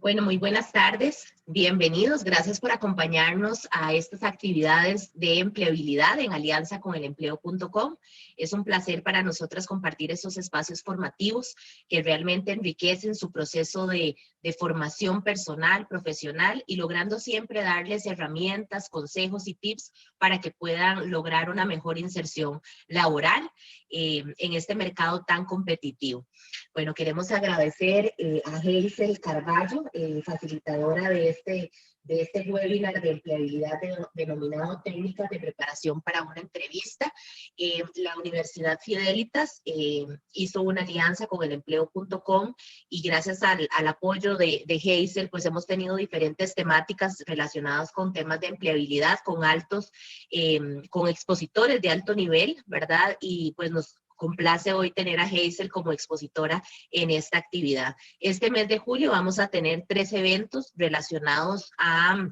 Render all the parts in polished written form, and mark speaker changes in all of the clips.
Speaker 1: Bueno, muy buenas tardes. Bienvenidos. Gracias por acompañarnos a estas actividades de empleabilidad en alianza con elempleo.com. Es un placer para nosotras compartir estos espacios formativos que realmente enriquecen su proceso de formación personal, profesional y logrando siempre darles herramientas, consejos y tips para que puedan lograr una mejor inserción laboral en este mercado tan competitivo. Bueno, queremos agradecer a Hazel Carballo, facilitadora de este webinar de empleabilidad denominado Técnicas de Preparación para una Entrevista. La Universidad Fidelitas hizo una alianza con elempleo.com y gracias al apoyo de Hazel, pues hemos tenido diferentes temáticas relacionadas con temas de empleabilidad, con expositores de alto nivel, ¿verdad? Y pues nos complace hoy tener a Hazel como expositora en esta actividad. Este mes de julio vamos a tener 3 eventos relacionados a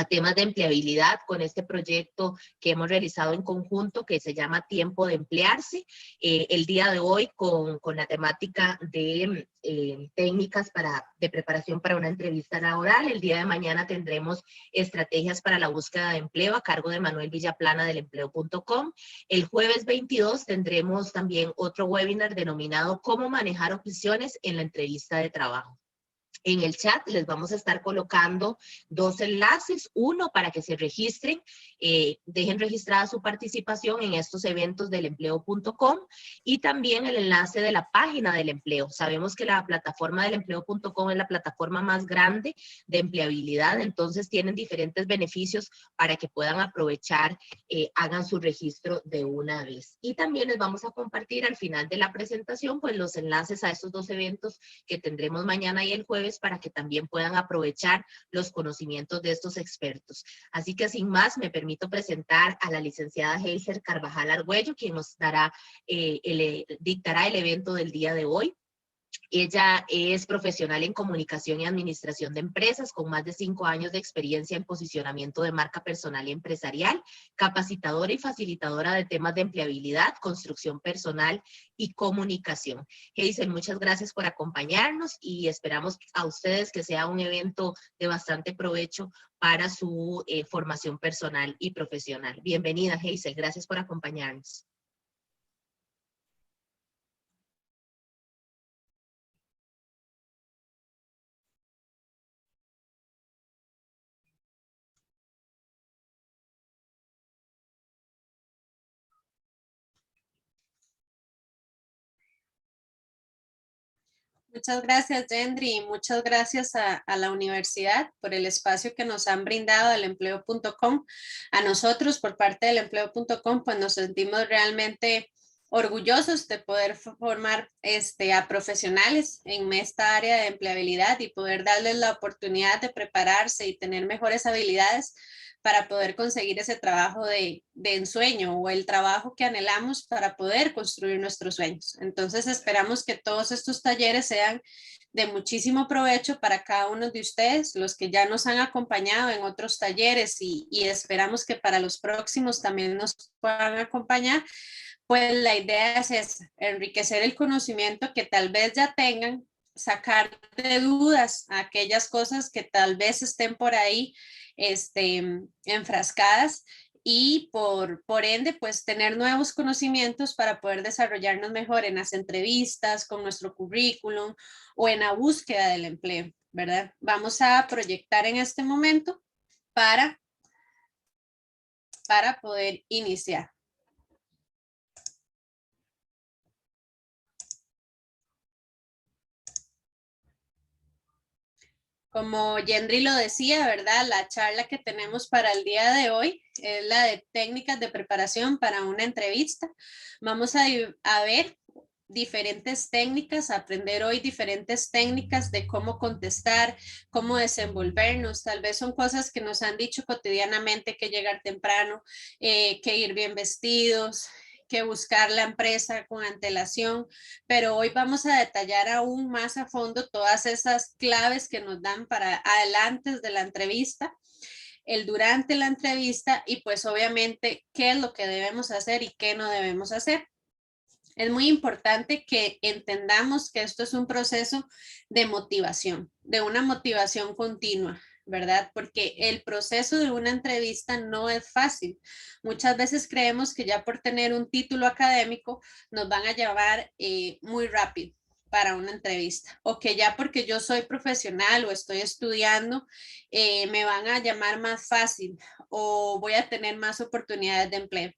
Speaker 1: temas de empleabilidad con este proyecto que hemos realizado en conjunto que se llama Tiempo de Emplearse. El día de hoy con la temática de técnicas de preparación para una entrevista laboral. El día de mañana tendremos estrategias para la búsqueda de empleo a cargo de Manuel Villaplana del empleo.com. El jueves 22 tendremos también otro webinar denominado Cómo manejar opciones en la entrevista de trabajo. En el chat les vamos a estar colocando 2 enlaces, uno para que se registren, dejen registrada su participación en estos eventos del empleo.com y también el enlace de la página del empleo. Sabemos que la plataforma del empleo.com es la plataforma más grande de empleabilidad, entonces tienen diferentes beneficios para que puedan aprovechar, hagan su registro de una vez. Y también les vamos a compartir al final de la presentación pues los enlaces a estos 2 eventos que tendremos mañana y el jueves para que también puedan aprovechar los conocimientos de estos expertos. Así que sin más, me permito presentar a la licenciada Hazel Carvajal Argüello, quien nos dictará el evento del día de hoy. Ella es profesional en comunicación y administración de empresas con más de 5 años de experiencia en posicionamiento de marca personal y empresarial, capacitadora y facilitadora de temas de empleabilidad, construcción personal y comunicación. Hazel, muchas gracias por acompañarnos y esperamos a ustedes que sea un evento de bastante provecho para su formación personal y profesional. Bienvenida, Hazel, gracias por acompañarnos.
Speaker 2: Muchas gracias, Yendri, y muchas gracias a la universidad por el espacio que nos han brindado al empleo.com. A nosotros, por parte del empleo.com, pues nos sentimos realmente orgullosos de poder formar a profesionales en esta área de empleabilidad y poder darles la oportunidad de prepararse y tener mejores habilidades para poder conseguir ese trabajo de ensueño o el trabajo que anhelamos para poder construir nuestros sueños. Entonces esperamos que todos estos talleres sean de muchísimo provecho para cada uno de ustedes, los que ya nos han acompañado en otros talleres y esperamos que para los próximos también nos puedan acompañar. Pues la idea es esa, enriquecer el conocimiento que tal vez ya tengan, sacar de dudas aquellas cosas que tal vez estén por ahí enfrascadas y por ende, pues tener nuevos conocimientos para poder desarrollarnos mejor en las entrevistas, con nuestro currículum o en la búsqueda del empleo, ¿verdad? Vamos a proyectar en este momento para poder iniciar. Como Yendri lo decía, ¿verdad? La charla que tenemos para el día de hoy es la de técnicas de preparación para una entrevista. Vamos a ver diferentes técnicas, aprender hoy diferentes técnicas de cómo contestar, cómo desenvolvernos. Tal vez son cosas que nos han dicho cotidianamente, que llegar temprano, que ir bien vestidos, que buscar la empresa con antelación, pero hoy vamos a detallar aún más a fondo todas esas claves que nos dan para adelante de la entrevista, el durante la entrevista y pues obviamente qué es lo que debemos hacer y qué no debemos hacer. Es muy importante que entendamos que esto es un proceso de motivación, de una motivación continua, ¿verdad? Porque el proceso de una entrevista no es fácil. Muchas veces creemos que ya por tener un título académico nos van a llamar muy rápido para una entrevista, o que ya porque yo soy profesional o estoy estudiando, me van a llamar más fácil o voy a tener más oportunidades de empleo.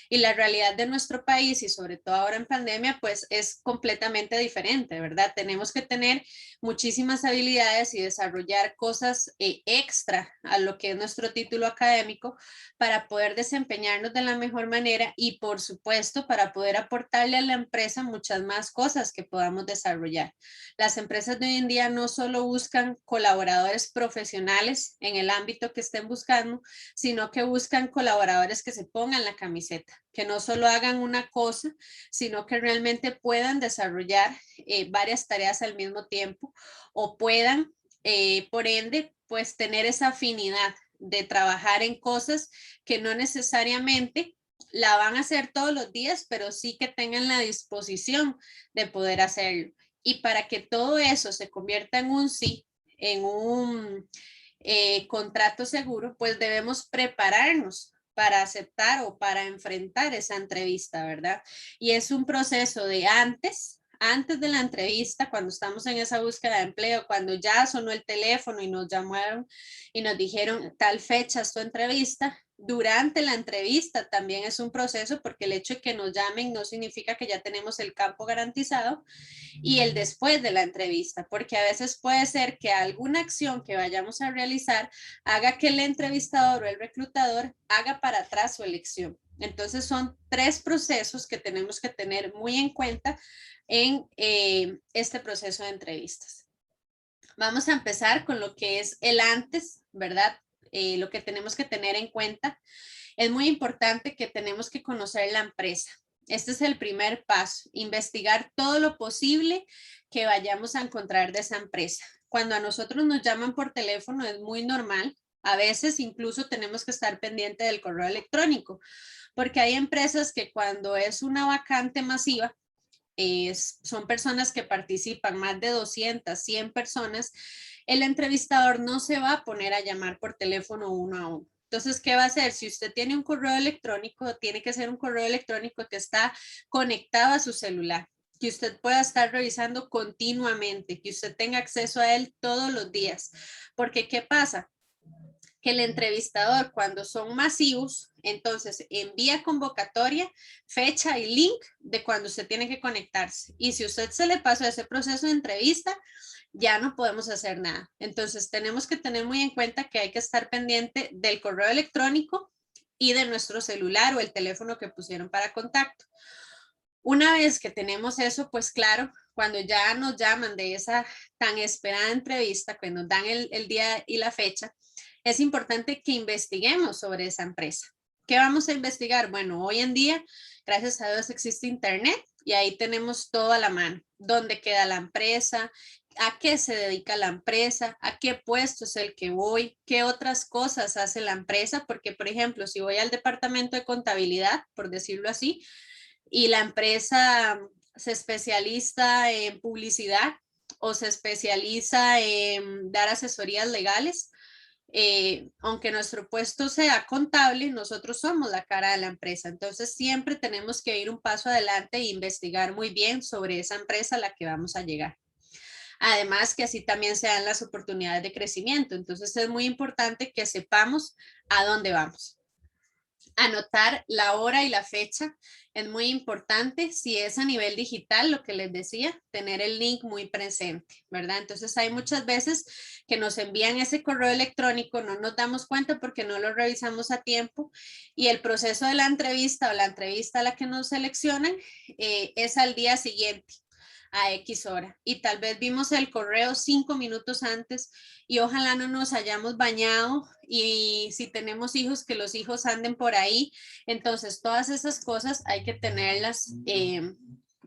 Speaker 2: Y la realidad de nuestro país y sobre todo ahora en pandemia, pues es completamente diferente, ¿verdad? Tenemos que tener muchísimas habilidades y desarrollar cosas extra a lo que es nuestro título académico para poder desempeñarnos de la mejor manera y por supuesto para poder aportarle a la empresa muchas más cosas que podamos desarrollar. Las empresas de hoy en día no solo buscan colaboradores profesionales en el ámbito que estén buscando, sino que buscan colaboradores que se pongan la camiseta, que no solo hagan una cosa, sino que realmente puedan desarrollar varias tareas al mismo tiempo o puedan, por ende, pues tener esa afinidad de trabajar en cosas que no necesariamente la van a hacer todos los días, pero sí que tengan la disposición de poder hacerlo. Y para que todo eso se convierta en un sí, en un contrato seguro, pues debemos prepararnos para aceptar o para enfrentar esa entrevista, ¿verdad? Y es un proceso de antes de la entrevista, cuando estamos en esa búsqueda de empleo, cuando ya sonó el teléfono y nos llamaron y nos dijeron tal fecha es tu entrevista. Durante la entrevista también es un proceso porque el hecho de que nos llamen no significa que ya tenemos el campo garantizado, y el después de la entrevista, porque a veces puede ser que alguna acción que vayamos a realizar haga que el entrevistador o el reclutador haga para atrás su elección. Entonces son tres procesos que tenemos que tener muy en cuenta en este proceso de entrevistas. Vamos a empezar con lo que es el antes, ¿verdad? Lo que tenemos que tener en cuenta. Es muy importante que tenemos que conocer la empresa. Este es el primer paso, investigar todo lo posible que vayamos a encontrar de esa empresa. Cuando a nosotros nos llaman por teléfono es muy normal. A veces incluso tenemos que estar pendiente del correo electrónico, porque hay empresas que cuando es una vacante masiva, son personas que participan, más de 200, 100 personas, el entrevistador no se va a poner a llamar por teléfono uno a uno. Entonces, ¿qué va a hacer? Si usted tiene un correo electrónico, tiene que ser un correo electrónico que está conectado a su celular, que usted pueda estar revisando continuamente, que usted tenga acceso a él todos los días. Porque, ¿qué pasa? Que el entrevistador, cuando son masivos, entonces envía convocatoria, fecha y link de cuando usted tiene que conectarse. Y si usted se le pasó ese proceso de entrevista, ya no podemos hacer nada. Entonces tenemos que tener muy en cuenta que hay que estar pendiente del correo electrónico y de nuestro celular o el teléfono que pusieron para contacto. Una vez que tenemos eso, pues claro, cuando ya nos llaman de esa tan esperada entrevista, que nos dan el día y la fecha, es importante que investiguemos sobre esa empresa. ¿Qué vamos a investigar? Bueno, hoy en día, gracias a Dios, existe Internet y ahí tenemos todo a la mano. ¿Dónde queda la empresa? ¿A qué se dedica la empresa? ¿A qué puesto es el que voy? ¿Qué otras cosas hace la empresa? Porque, por ejemplo, si voy al departamento de contabilidad, por decirlo así, y la empresa se especializa en publicidad o se especializa en dar asesorías legales, aunque nuestro puesto sea contable, nosotros somos la cara de la empresa. Entonces siempre tenemos que ir un paso adelante e investigar muy bien sobre esa empresa a la que vamos a llegar. Además que así también se dan las oportunidades de crecimiento. Entonces es muy importante que sepamos a dónde vamos. Anotar la hora y la fecha es muy importante. Si es a nivel digital, lo que les decía, tener el link muy presente, ¿verdad? Entonces hay muchas veces que nos envían ese correo electrónico, no nos damos cuenta porque no lo revisamos a tiempo y el proceso de la entrevista o la entrevista a la que nos seleccionan es al día siguiente a X hora y tal vez vimos el correo 5 minutos antes y ojalá no nos hayamos bañado y si tenemos hijos que los hijos anden por ahí, entonces todas esas cosas hay que tenerlas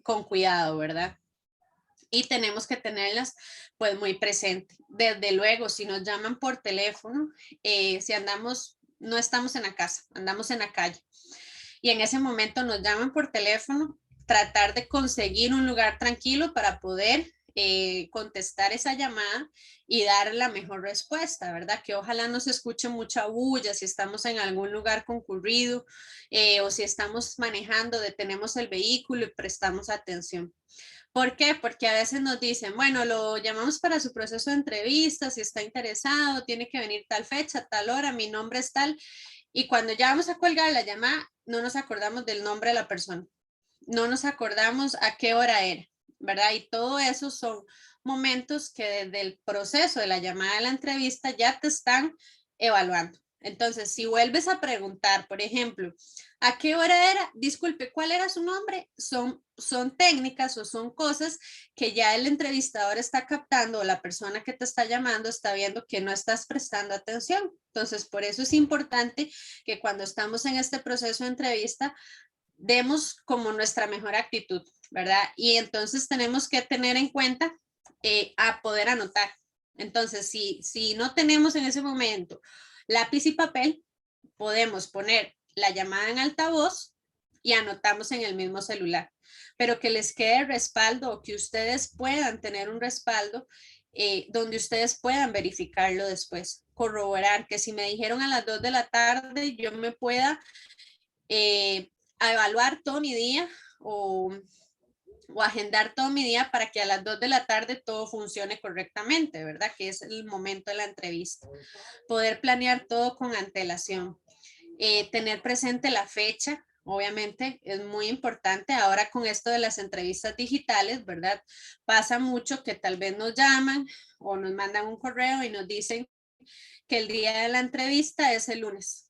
Speaker 2: con cuidado, ¿verdad? Y tenemos que tenerlas pues muy presente. Desde luego, si nos llaman por teléfono, si andamos, no estamos en la casa, andamos en la calle y en ese momento nos llaman por teléfono, tratar de conseguir un lugar tranquilo para poder contestar esa llamada y dar la mejor respuesta, ¿verdad? Que ojalá no se escuche mucha bulla si estamos en algún lugar concurrido o si estamos manejando, detenemos el vehículo y prestamos atención. ¿Por qué? Porque a veces nos dicen, bueno, lo llamamos para su proceso de entrevista, si está interesado, tiene que venir tal fecha, tal hora, mi nombre es tal, y cuando ya vamos a colgar la llamada, no nos acordamos del nombre de la persona, no nos acordamos a qué hora era, ¿verdad? Y todo eso son momentos que desde el proceso de la llamada de la entrevista ya te están evaluando. Entonces, si vuelves a preguntar, por ejemplo, ¿a qué hora era? Disculpe, ¿cuál era su nombre? Son técnicas o son cosas que ya el entrevistador está captando o la persona que te está llamando está viendo que no estás prestando atención. Entonces, por eso es importante que cuando estamos en este proceso de entrevista, demos como nuestra mejor actitud, ¿verdad? Y entonces tenemos que tener en cuenta a poder anotar. Entonces, si no tenemos en ese momento lápiz y papel, podemos poner la llamada en altavoz y anotamos en el mismo celular, pero que les quede respaldo o que ustedes puedan tener un respaldo donde ustedes puedan verificarlo después, corroborar que si me dijeron a las 2 de la tarde, yo me pueda a evaluar todo mi día o agendar todo mi día para que a las 2 de la tarde todo funcione correctamente, ¿verdad? Que es el momento de la entrevista. Poder planear todo con antelación. Tener presente la fecha, obviamente es muy importante. Ahora con esto de las entrevistas digitales, ¿verdad? Pasa mucho que tal vez nos llaman o nos mandan un correo y nos dicen que el día de la entrevista es el lunes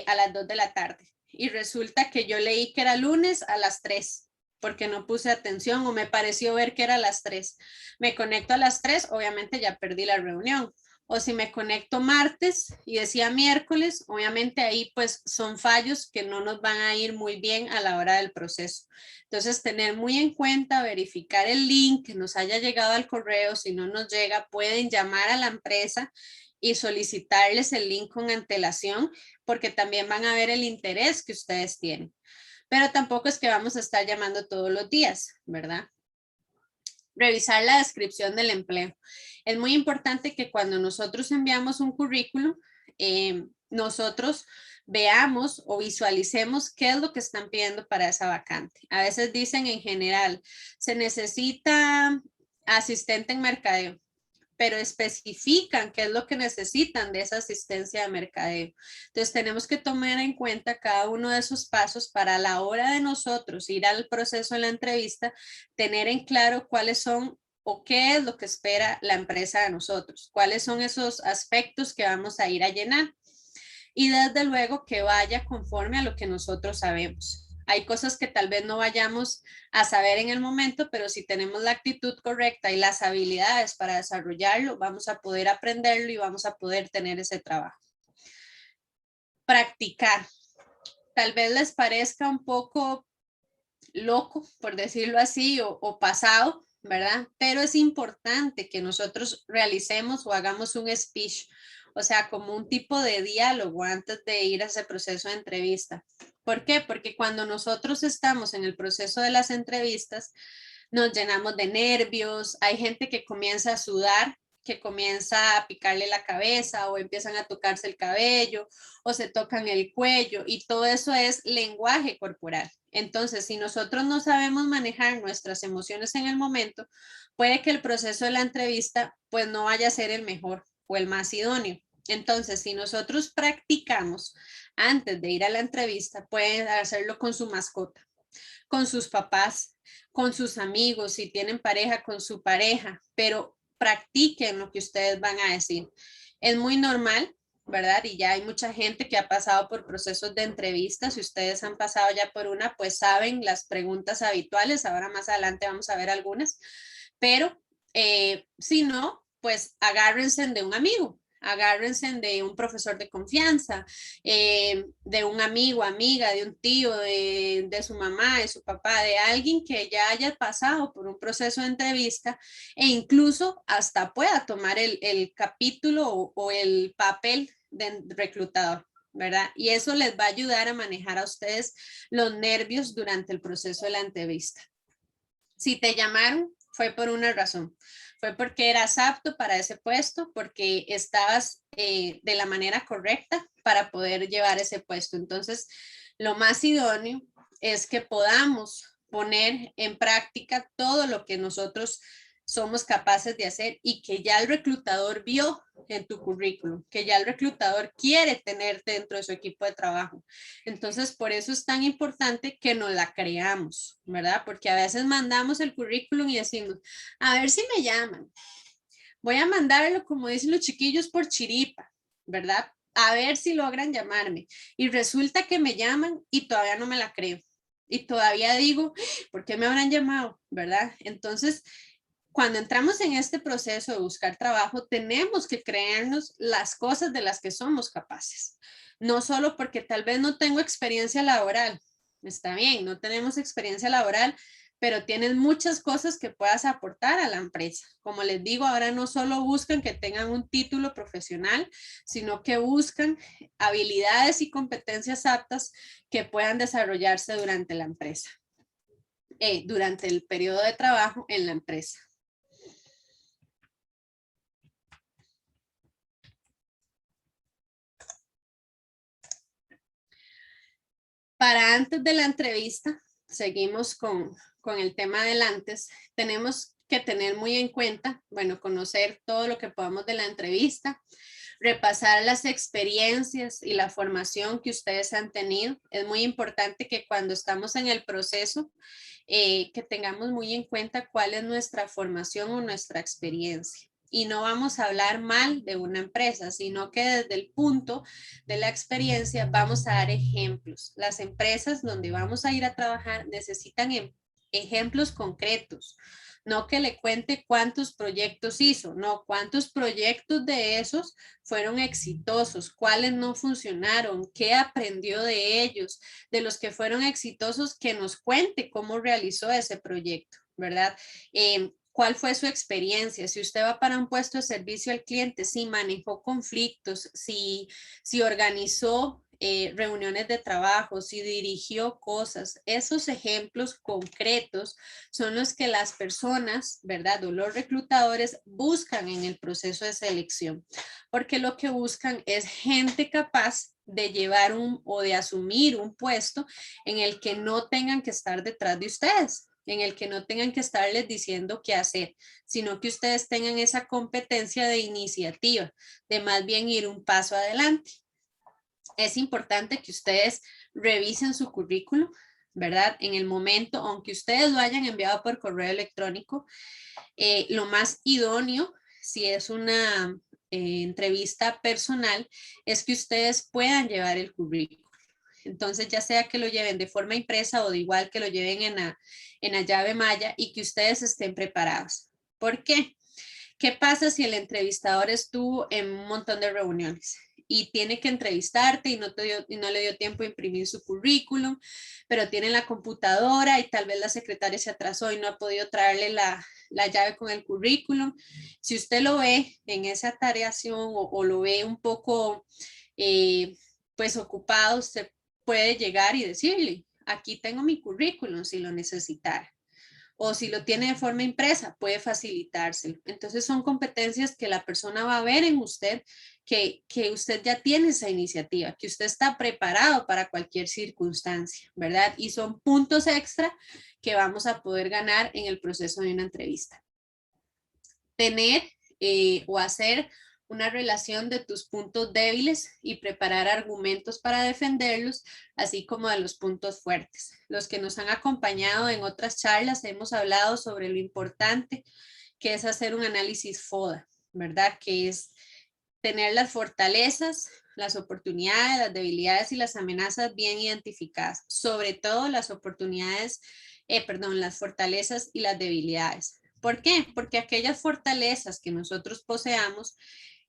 Speaker 2: a las 2 de la tarde. Y resulta que yo leí que era lunes a las 3 porque no puse atención o me pareció ver que era a las 3. Me conecto a las 3, obviamente ya perdí la reunión. O si me conecto martes y decía miércoles, obviamente ahí pues son fallos que no nos van a ir muy bien a la hora del proceso. Entonces tener muy en cuenta, verificar el link que nos haya llegado al correo. Si no nos llega, pueden llamar a la empresa y solicitarles el link con antelación, porque también van a ver el interés que ustedes tienen. Pero tampoco es que vamos a estar llamando todos los días, ¿verdad? Revisar la descripción del empleo. Es muy importante que cuando nosotros enviamos un currículum, nosotros veamos o visualicemos qué es lo que están pidiendo para esa vacante. A veces dicen en general, se necesita asistente en mercadeo, pero especifican qué es lo que necesitan de esa asistencia de mercadeo. Entonces tenemos que tomar en cuenta cada uno de esos pasos para a la hora de nosotros ir al proceso de la entrevista, tener en claro cuáles son o qué es lo que espera la empresa de nosotros, cuáles son esos aspectos que vamos a ir a llenar y desde luego que vaya conforme a lo que nosotros sabemos. Hay cosas que tal vez no vayamos a saber en el momento, pero si tenemos la actitud correcta y las habilidades para desarrollarlo, vamos a poder aprenderlo y vamos a poder tener ese trabajo. Practicar. Tal vez les parezca un poco loco, por decirlo así, o pasado, ¿verdad? Pero es importante que nosotros realicemos o hagamos un speech, o sea, como un tipo de diálogo antes de ir a ese proceso de entrevista. ¿Por qué? Porque cuando nosotros estamos en el proceso de las entrevistas, nos llenamos de nervios, hay gente que comienza a sudar, que comienza a picarle la cabeza o empiezan a tocarse el cabello o se tocan el cuello y todo eso es lenguaje corporal. Entonces, si nosotros no sabemos manejar nuestras emociones en el momento, puede que el proceso de la entrevista pues no vaya a ser el mejor o el más idóneo. Entonces, si nosotros practicamos antes de ir a la entrevista, pueden hacerlo con su mascota, con sus papás, con sus amigos, si tienen pareja, con su pareja, pero practiquen lo que ustedes van a decir. Es muy normal, ¿verdad? Y ya hay mucha gente que ha pasado por procesos de entrevistas. Si ustedes han pasado ya por una, pues saben las preguntas habituales. Ahora más adelante vamos a ver algunas. Pero si no, pues agárrense de un amigo, agárrense de un profesor de confianza, de un amigo, amiga, de un tío, de su mamá, de su papá, de alguien que ya haya pasado por un proceso de entrevista e incluso hasta pueda tomar el capítulo o el papel de reclutador. ¿verdad? Y eso les va a ayudar a manejar a ustedes los nervios durante el proceso de la entrevista. Si te llamaron, fue por una razón. Fue porque eras apto para ese puesto, porque estabas de la manera correcta para poder llevar ese puesto. Entonces, lo más idóneo es que podamos poner en práctica todo lo que nosotros somos capaces de hacer y que ya el reclutador vio en tu currículum, que ya el reclutador quiere tenerte dentro de su equipo de trabajo. Entonces, por eso es tan importante que nos la creamos, ¿verdad? Porque a veces mandamos el currículum y decimos, a ver si me llaman. Voy a mandarlo, como dicen los chiquillos, por chiripa, ¿verdad? A ver si logran llamarme. Y resulta que me llaman y todavía no me la creo. Y todavía digo, ¿por qué me habrán llamado? ¿Verdad? Entonces, cuando entramos en este proceso de buscar trabajo, tenemos que creernos las cosas de las que somos capaces. No solo porque tal vez no tengo experiencia laboral. Está bien, no tenemos experiencia laboral, pero tienes muchas cosas que puedas aportar a la empresa. Como les digo, ahora no solo buscan que tengan un título profesional, sino que buscan habilidades y competencias aptas que puedan desarrollarse durante la empresa, durante el periodo de trabajo en la empresa. Para antes de la entrevista, seguimos con el tema del antes, tenemos que tener muy en cuenta, bueno, conocer todo lo que podamos de la entrevista, repasar las experiencias y la formación que ustedes han tenido. Es muy importante que cuando estamos en el proceso, que tengamos muy en cuenta cuál es nuestra formación o nuestra experiencia. Y no vamos a hablar mal de una empresa, sino que desde el punto de la experiencia vamos a dar ejemplos. Las empresas donde vamos a ir a trabajar necesitan ejemplos concretos, no que le cuente cuántos proyectos hizo, no cuántos proyectos de esos fueron exitosos, cuáles no funcionaron, qué aprendió de ellos, de los que fueron exitosos, que nos cuente cómo realizó ese proyecto, ¿verdad? ¿Cuál fue su experiencia? Si usted va para un puesto de servicio al cliente, si manejó conflictos, si organizó reuniones de trabajo, si dirigió cosas, esos ejemplos concretos son los que las personas, ¿verdad? O los reclutadores buscan en el proceso de selección, porque lo que buscan es gente capaz de llevar o de asumir un puesto en el que no tengan que estar detrás de ustedes, en el que no tengan que estarles diciendo qué hacer, sino que ustedes tengan esa competencia de iniciativa, de más bien ir un paso adelante. Es importante que ustedes revisen su currículum, ¿verdad? En el momento, aunque ustedes lo hayan enviado por correo electrónico, lo más idóneo, si es una entrevista personal, es que ustedes puedan llevar el currículum. Entonces, ya sea que lo lleven de forma impresa o de igual que lo lleven en la llave malla y que ustedes estén preparados. ¿Por qué? ¿Qué pasa si el entrevistador estuvo en un montón de reuniones y tiene que entrevistarte y no le dio tiempo a imprimir su currículum, pero tiene la computadora y tal vez la secretaria se atrasó y no ha podido traerle la llave con el currículum? Si usted lo ve en esa tareación o lo ve un poco pues ocupado, usted puede llegar y decirle, aquí tengo mi currículum si lo necesitara. O si lo tiene de forma impresa, puede facilitárselo. Entonces son competencias que la persona va a ver en usted, que usted ya tiene esa iniciativa, que usted está preparado para cualquier circunstancia, ¿verdad? Y son puntos extra que vamos a poder ganar en el proceso de una entrevista. Tener o hacer una relación de tus puntos débiles y preparar argumentos para defenderlos, así como de los puntos fuertes. Los que nos han acompañado en otras charlas hemos hablado sobre lo importante que es hacer un análisis FODA, ¿verdad? Que es tener las fortalezas, las oportunidades, las debilidades y las amenazas bien identificadas, sobre todo las oportunidades, las fortalezas y las debilidades. ¿Por qué? Porque aquellas fortalezas que nosotros poseamos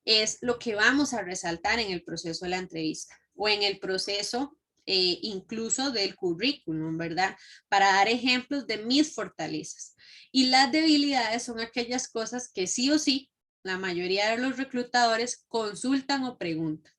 Speaker 2: es lo que vamos a resaltar en el proceso de la entrevista o en el proceso incluso del currículum, ¿verdad? Para dar ejemplos de mis fortalezas. Y las debilidades son aquellas cosas que sí o sí la mayoría de los reclutadores consultan o preguntan.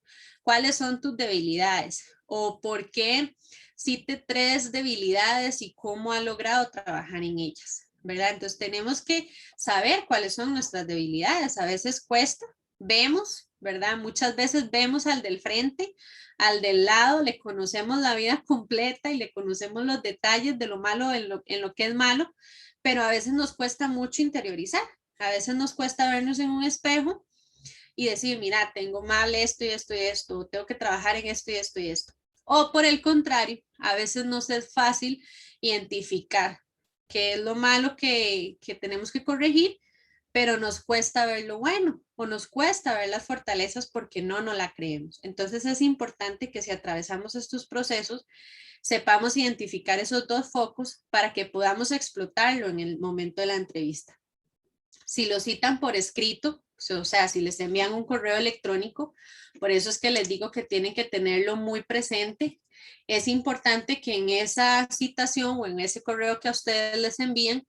Speaker 2: ¿cuáles son tus debilidades? O ¿por qué cite 3 debilidades y cómo ha logrado trabajar en ellas? ¿Verdad? Entonces tenemos que saber cuáles son nuestras debilidades. A veces cuesta, vemos, ¿verdad? Muchas veces vemos al del frente, al del lado, le conocemos la vida completa y le conocemos los detalles de lo malo en lo que es malo, pero a veces nos cuesta mucho interiorizar. A veces nos cuesta vernos en un espejo y decir, mira, tengo mal esto y esto y esto, tengo que trabajar en esto y esto y esto. O por el contrario, a veces nos es fácil identificar qué es lo malo que tenemos que corregir, pero nos cuesta ver lo bueno o nos cuesta ver las fortalezas porque no nos la creemos. Entonces es importante que si atravesamos estos procesos, sepamos identificar esos 2 focos para que podamos explotarlo en el momento de la entrevista. Si lo citan por escrito, o sea, si les envían un correo electrónico, por eso es que les digo que tienen que tenerlo muy presente. Es importante que en esa citación o en ese correo que a ustedes les envíen,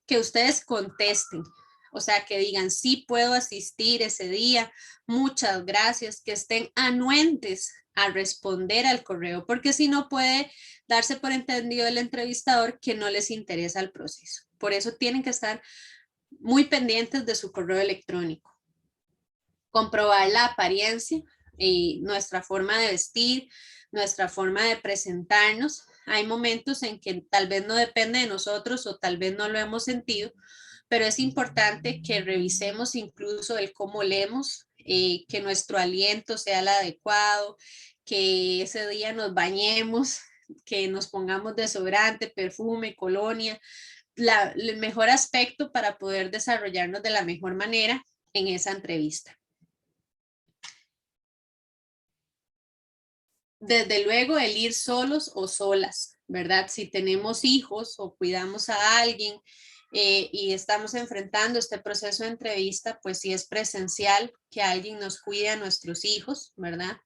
Speaker 2: que ustedes contesten. O sea, que digan, sí puedo asistir ese día, muchas gracias, que estén anuentes a responder al correo, porque si no puede darse por entendido el entrevistador que no les interesa el proceso. Por eso tienen que estar muy pendientes de su correo electrónico. Comprobar la apariencia y nuestra forma de vestir, nuestra forma de presentarnos. Hay momentos en que tal vez no depende de nosotros o tal vez no lo hemos sentido, pero es importante que revisemos incluso el cómo leemos, que nuestro aliento sea el adecuado, que ese día nos bañemos, que nos pongamos desodorante, perfume, colonia, el mejor aspecto para poder desarrollarnos de la mejor manera en esa entrevista. Desde luego, el ir solos o solas, ¿verdad? Si tenemos hijos o cuidamos a alguien y estamos enfrentando este proceso de entrevista, pues si es presencial, que alguien nos cuide a nuestros hijos, ¿verdad?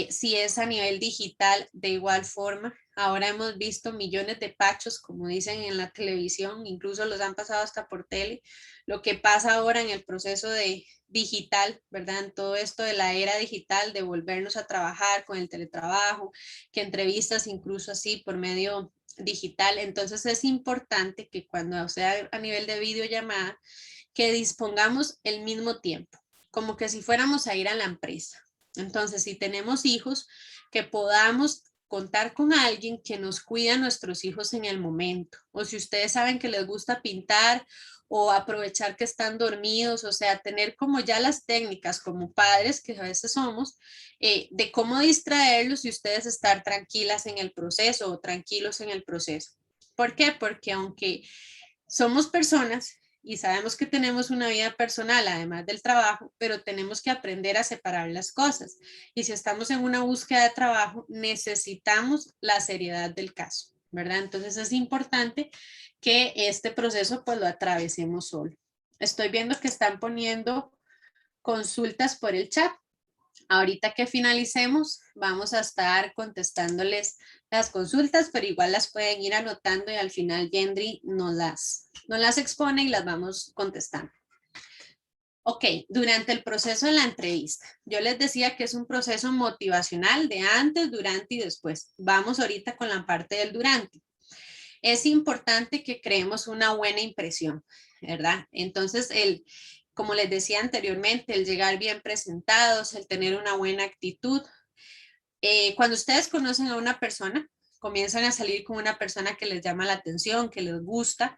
Speaker 2: Si es a nivel digital, de igual forma. Ahora hemos visto millones de pachos, como dicen en la televisión, incluso los han pasado hasta por tele. Lo que pasa ahora en el proceso de digital, ¿verdad? En todo esto de la era digital, de volvernos a trabajar con el teletrabajo, que entrevistas incluso así por medio digital. Entonces es importante que cuando sea a nivel de videollamada, que dispongamos el mismo tiempo, como que si fuéramos a ir a la empresa. Entonces, si tenemos hijos, que podamos contar con alguien que nos cuida a nuestros hijos en el momento. O si ustedes saben que les gusta pintar o aprovechar que están dormidos, o sea, tener como ya las técnicas como padres, que a veces somos, de cómo distraerlos y ustedes estar tranquilas en el proceso o tranquilos en el proceso. ¿Por qué? Porque aunque somos personas y sabemos que tenemos una vida personal además del trabajo, pero tenemos que aprender a separar las cosas. Y si estamos en una búsqueda de trabajo, necesitamos la seriedad del caso, ¿verdad? Entonces es importante que este proceso pues lo atravesemos solo. Estoy viendo que están poniendo consultas por el chat. Ahorita que finalicemos, vamos a estar contestándoles las consultas, pero igual las pueden ir anotando y al final Yendri nos las expone y las vamos contestando. Ok, durante el proceso de la entrevista, yo les decía que es un proceso motivacional de antes, durante y después. Vamos ahorita con la parte del durante. Es importante que creemos una buena impresión, ¿verdad? Entonces, como les decía anteriormente, el llegar bien presentados, el tener una buena actitud. Cuando ustedes conocen a una persona, comienzan a salir con una persona que les llama la atención, que les gusta,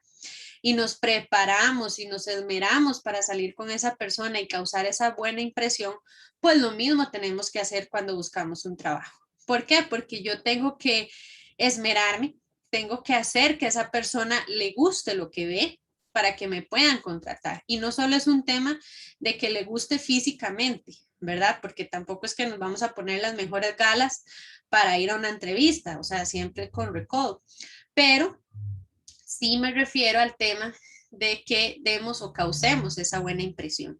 Speaker 2: y nos preparamos y nos esmeramos para salir con esa persona y causar esa buena impresión, pues lo mismo tenemos que hacer cuando buscamos un trabajo. ¿Por qué? Porque yo tengo que esmerarme, tengo que hacer que a esa persona le guste lo que ve para que me puedan contratar. Y no solo es un tema de que le guste físicamente, ¿verdad? Porque tampoco es que nos vamos a poner las mejores galas para ir a una entrevista, o sea, siempre con recodo. Pero sí me refiero al tema de que demos o causemos esa buena impresión.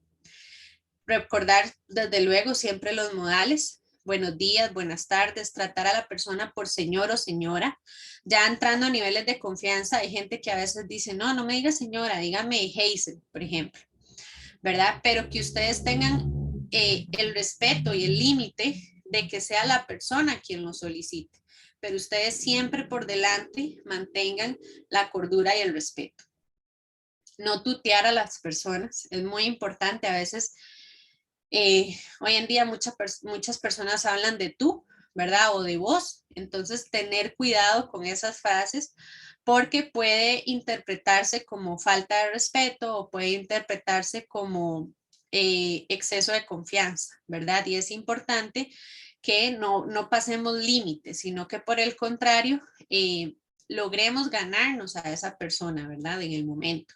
Speaker 2: Recordar, desde luego, siempre los modales. Buenos días, buenas tardes, tratar a la persona por señor o señora. Ya entrando a niveles de confianza, hay gente que a veces dice, no, no me diga señora, dígame Hazel, por ejemplo, ¿verdad? Pero que ustedes tengan el respeto y el límite de que sea la persona quien lo solicite, pero ustedes siempre por delante mantengan la cordura y el respeto. No tutear a las personas, es muy importante. A veces, hoy en día muchas personas hablan de tú, ¿verdad? O de vos. Entonces, tener cuidado con esas frases porque puede interpretarse como falta de respeto o puede interpretarse como exceso de confianza, ¿verdad? Y es importante que no pasemos límites, sino que por el contrario, logremos ganarnos a esa persona, ¿verdad? En el momento.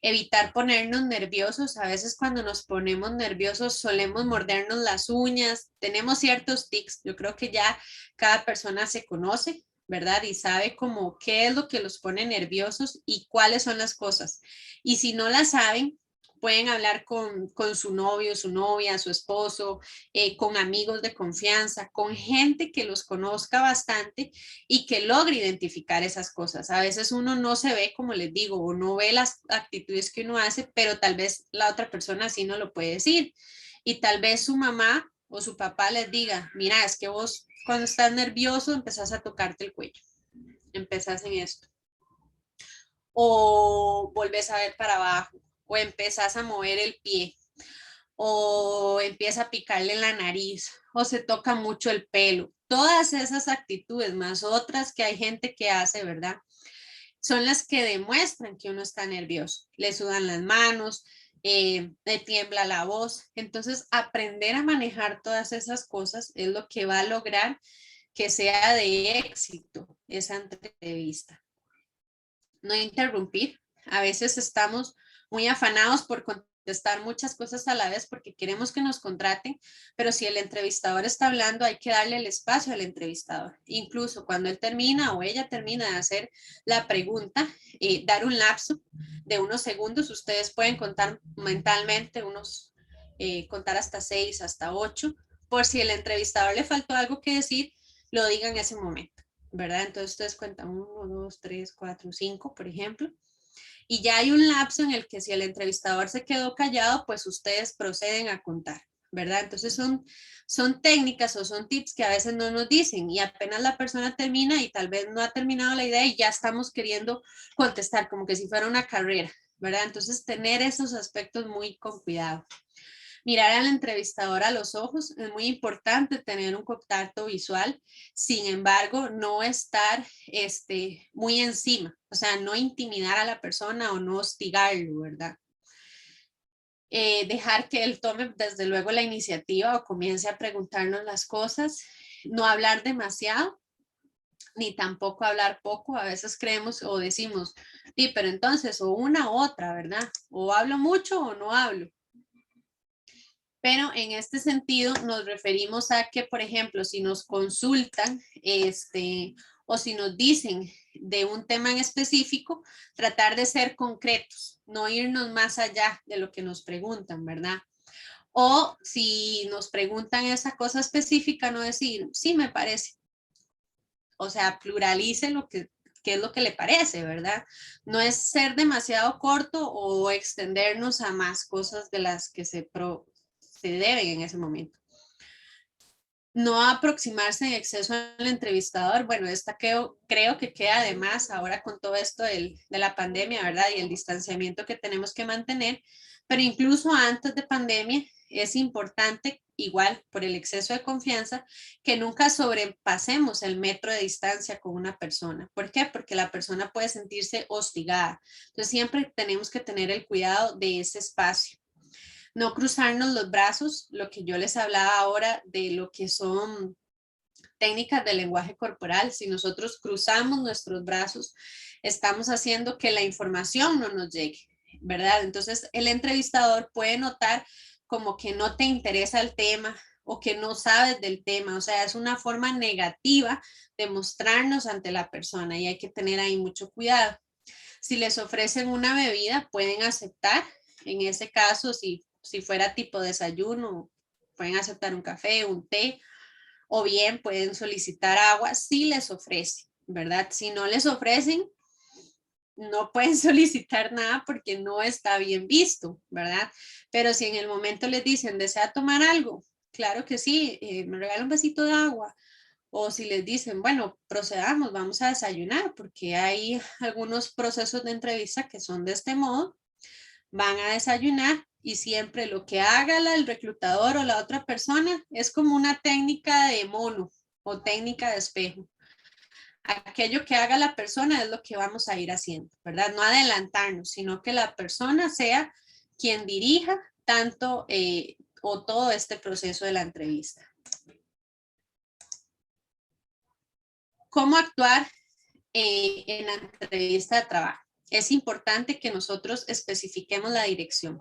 Speaker 2: Evitar ponernos nerviosos. A veces cuando nos ponemos nerviosos solemos mordernos las uñas, tenemos ciertos tics. Yo creo que ya cada persona se conoce, ¿verdad? Y sabe como qué es lo que los pone nerviosos y cuáles son las cosas. Y si no las saben, pueden hablar con su novio, su novia, su esposo, con amigos de confianza, con gente que los conozca bastante y que logre identificar esas cosas. A veces uno no se ve, como les digo, o no ve las actitudes que uno hace, pero tal vez la otra persona sí no lo puede decir. Y tal vez su mamá o su papá les diga, mira, es que vos cuando estás nervioso empezás a tocarte el cuello, empezás en esto. O volvés a ver para abajo, o empezás a mover el pie, o empieza a picarle en la nariz, o se toca mucho el pelo. Todas esas actitudes, más otras que hay gente que hace, ¿verdad? Son las que demuestran que uno está nervioso. Le sudan las manos, le tiembla la voz. Entonces, aprender a manejar todas esas cosas es lo que va a lograr que sea de éxito esa entrevista. No interrumpir. A veces estamos muy afanados por contestar muchas cosas a la vez porque queremos que nos contraten, pero si el entrevistador está hablando, hay que darle el espacio al entrevistador. Incluso cuando él termina o ella termina de hacer la pregunta, dar un lapso de unos segundos. Ustedes pueden contar mentalmente contar hasta 6, hasta 8, por si el entrevistador le faltó algo que decir, lo diga en ese momento. ¿Verdad? Entonces ustedes cuentan 1, 2, 3, 4, 5, por ejemplo. Y ya hay un lapso en el que si el entrevistador se quedó callado, pues ustedes proceden a contar, ¿verdad? Entonces son técnicas o son tips que a veces no nos dicen y apenas la persona termina y tal vez no ha terminado la idea y ya estamos queriendo contestar como que si fuera una carrera, ¿verdad? Entonces tener esos aspectos muy con cuidado. Mirar al entrevistador a los ojos, es muy importante tener un contacto visual, sin embargo, no estar muy encima, o sea, no intimidar a la persona o no hostigarlo, ¿verdad? Dejar que él tome desde luego la iniciativa o comience a preguntarnos las cosas, no hablar demasiado, ni tampoco hablar poco. A veces creemos o decimos, sí, pero entonces o una u otra, ¿verdad? O hablo mucho o no hablo. Pero en este sentido nos referimos a que, por ejemplo, si nos consultan o si nos dicen de un tema en específico, tratar de ser concretos, no irnos más allá de lo que nos preguntan, ¿verdad? O si nos preguntan esa cosa específica, no decir, sí, me parece. O sea, pluralice qué es lo que le parece, ¿verdad? No es ser demasiado corto o extendernos a más cosas de las que se deben en ese momento. No aproximarse en exceso al entrevistador. Bueno, esta creo que queda además ahora con todo esto de la pandemia, ¿verdad? Y el distanciamiento que tenemos que mantener. Pero incluso antes de pandemia es importante, igual por el exceso de confianza, que nunca sobrepasemos el metro de distancia con una persona. ¿Por qué? Porque la persona puede sentirse hostigada. Entonces siempre tenemos que tener el cuidado de ese espacio. No cruzarnos los brazos, lo que yo les hablaba ahora de lo que son técnicas de lenguaje corporal. Si nosotros cruzamos nuestros brazos, estamos haciendo que la información no nos llegue, ¿verdad? Entonces el entrevistador puede notar como que no te interesa el tema o que no sabes del tema. O sea, es una forma negativa de mostrarnos ante la persona y hay que tener ahí mucho cuidado. Si les ofrecen una bebida, pueden aceptar. En ese caso, si fuera tipo desayuno, pueden aceptar un café, un té, o bien pueden solicitar agua si les ofrecen, ¿verdad? Si no les ofrecen, no pueden solicitar nada porque no está bien visto, ¿verdad? Pero si en el momento les dicen, ¿desea tomar algo? claro que sí, me regala un vasito de agua. O si les dicen, bueno, procedamos, vamos a desayunar, porque hay algunos procesos de entrevista que son de este modo, van a desayunar y siempre lo que haga el reclutador o la otra persona es como una técnica de mono o técnica de espejo. Aquello que haga la persona es lo que vamos a ir haciendo, ¿verdad? No adelantarnos, sino que la persona sea quien dirija tanto o todo este proceso de la entrevista. ¿Cómo actuar en la entrevista de trabajo? Es importante que nosotros especifiquemos la dirección.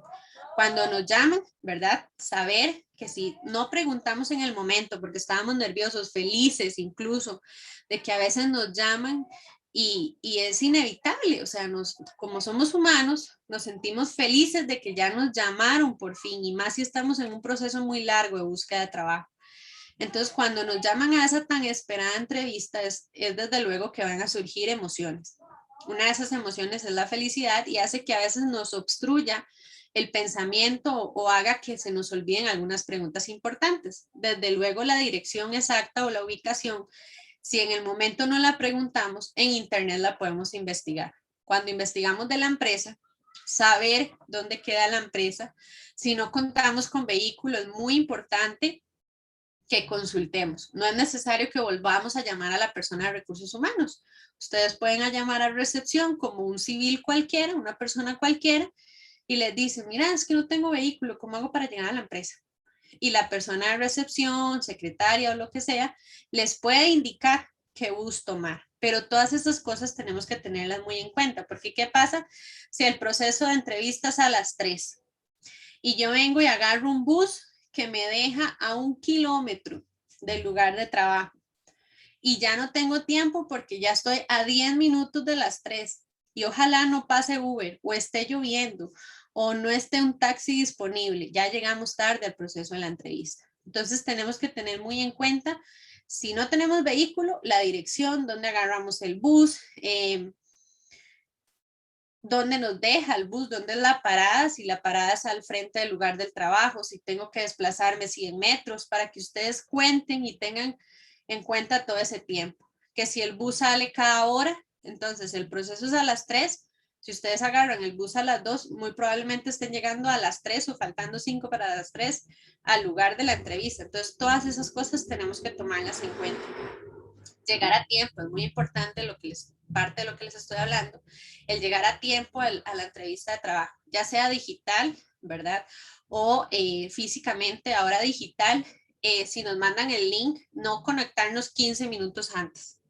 Speaker 2: Cuando nos llaman, ¿verdad? Saber que si no preguntamos en el momento, porque estábamos nerviosos, felices incluso, de que a veces nos llaman y es inevitable, o sea, como somos humanos, nos sentimos felices de que ya nos llamaron por fin, y más si estamos en un proceso muy largo de búsqueda de trabajo. Entonces, cuando nos llaman a esa tan esperada entrevista, es desde luego que van a surgir emociones. Una de esas emociones es la felicidad y hace que a veces nos obstruya el pensamiento o haga que se nos olviden algunas preguntas importantes. Desde luego, la dirección exacta o la ubicación, si en el momento no la preguntamos, en internet la podemos investigar. Cuando investigamos de la empresa, saber dónde queda la empresa. Si no contamos con vehículos, es muy importante que consultemos. No es necesario que volvamos a llamar a la persona de recursos humanos. Ustedes pueden llamar a recepción como un civil cualquiera, una persona cualquiera, y les dicen, mira, es que no tengo vehículo, ¿cómo hago para llegar a la empresa? Y la persona de recepción, secretaria o lo que sea, les puede indicar qué bus tomar. Pero todas estas cosas tenemos que tenerlas muy en cuenta, porque ¿qué pasa si el proceso de entrevistas a las 3 y yo vengo y agarro un bus que me deja a 1 kilómetro del lugar de trabajo y ya no tengo tiempo porque ya estoy a 10 minutos de las 3 y ojalá no pase Uber o esté lloviendo o no esté un taxi disponible, ya llegamos tarde al proceso de la entrevista. Entonces tenemos que tener muy en cuenta, si no tenemos vehículo, la dirección, dónde agarramos el bus, dónde nos deja el bus, dónde es la parada, si la parada es al frente del lugar del trabajo, si tengo que desplazarme 100 metros, para que ustedes cuenten y tengan en cuenta todo ese tiempo. Que si el bus sale cada hora, entonces el proceso es a las 3, si ustedes agarran el bus a las 2, muy probablemente estén llegando a las 3 o faltando 5 para las 3 al lugar de la entrevista. Entonces todas esas cosas tenemos que tomarlas en cuenta. Llegar a tiempo es muy importante, parte de lo que les estoy hablando, el llegar a tiempo a la entrevista de trabajo, ya sea digital, ¿verdad? O físicamente, ahora digital, si nos mandan el link, no conectarnos 15 minutos antes,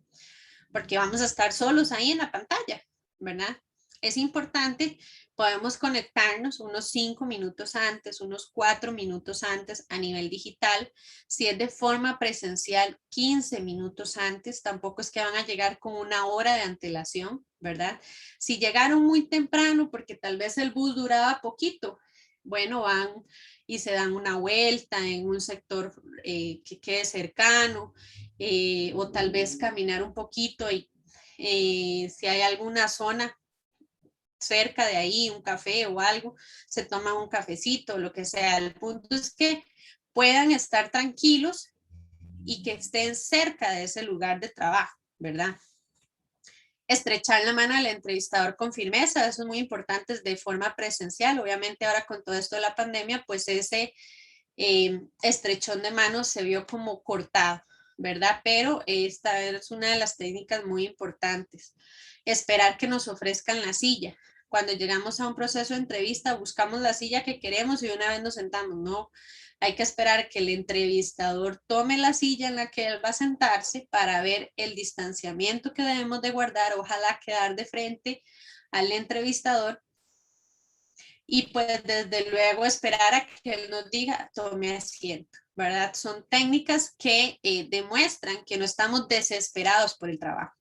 Speaker 2: porque vamos a estar solos ahí en la pantalla, ¿verdad? Es importante, podemos conectarnos unos 5 minutos antes, unos 4 minutos antes a nivel digital. Si es de forma presencial, 15 minutos antes, tampoco es que van a llegar con 1 hora de antelación, ¿verdad? Si llegaron muy temprano porque tal vez el bus duraba poquito, bueno, van y se dan una vuelta en un sector que quede cercano, o tal vez caminar un poquito y si hay alguna zona cerca de ahí, un café o algo, se toman un cafecito, lo que sea. El punto es que puedan estar tranquilos y que estén cerca de ese lugar de trabajo, ¿verdad? Estrechar la mano al entrevistador con firmeza, eso es muy importante de forma presencial. Obviamente ahora con todo esto de la pandemia, pues ese estrechón de manos se vio como cortado, ¿verdad? Pero esta es una de las técnicas muy importantes. Esperar que nos ofrezcan la silla. Cuando llegamos a un proceso de entrevista, buscamos la silla que queremos y una vez nos sentamos. No, hay que esperar que el entrevistador tome la silla en la que él va a sentarse para ver el distanciamiento que debemos de guardar. Ojalá quedar de frente al entrevistador y pues desde luego esperar a que él nos diga tome asiento, ¿verdad? Son técnicas que demuestran que no estamos desesperados por el trabajo.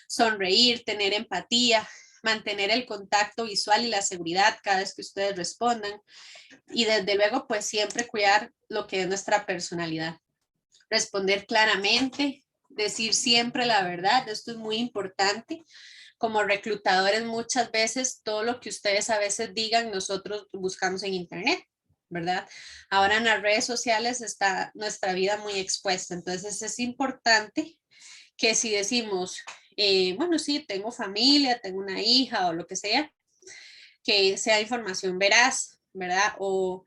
Speaker 2: Sonreír, tener empatía, mantener el contacto visual y la seguridad cada vez que ustedes respondan y desde luego pues siempre cuidar lo que es nuestra personalidad. Responder claramente, decir siempre la verdad, esto es muy importante. Como reclutadores muchas veces todo lo que ustedes a veces digan nosotros buscamos en internet, ¿verdad? Ahora en las redes sociales está nuestra vida muy expuesta, entonces es importante que si decimos, bueno, sí, tengo familia, tengo una hija o lo que sea, que sea información veraz, ¿verdad? O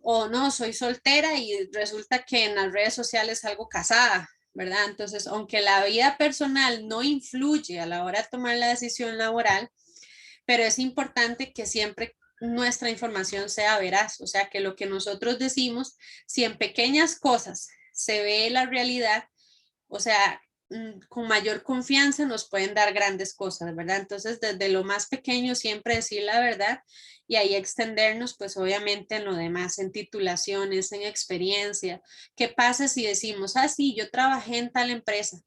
Speaker 2: no, soy soltera y resulta que en las redes sociales salgo casada, ¿verdad? Entonces, aunque la vida personal no influye a la hora de tomar la decisión laboral, pero es importante que siempre nuestra información sea veraz, o sea, que lo que nosotros decimos, si en pequeñas cosas se ve la realidad, o sea, con mayor confianza nos pueden dar grandes cosas, ¿verdad? Entonces, desde lo más pequeño siempre decir la verdad y ahí extendernos, pues obviamente en lo demás, en titulaciones, en experiencia. ¿Qué pasa si decimos, ah, sí, yo trabajé en tal empresa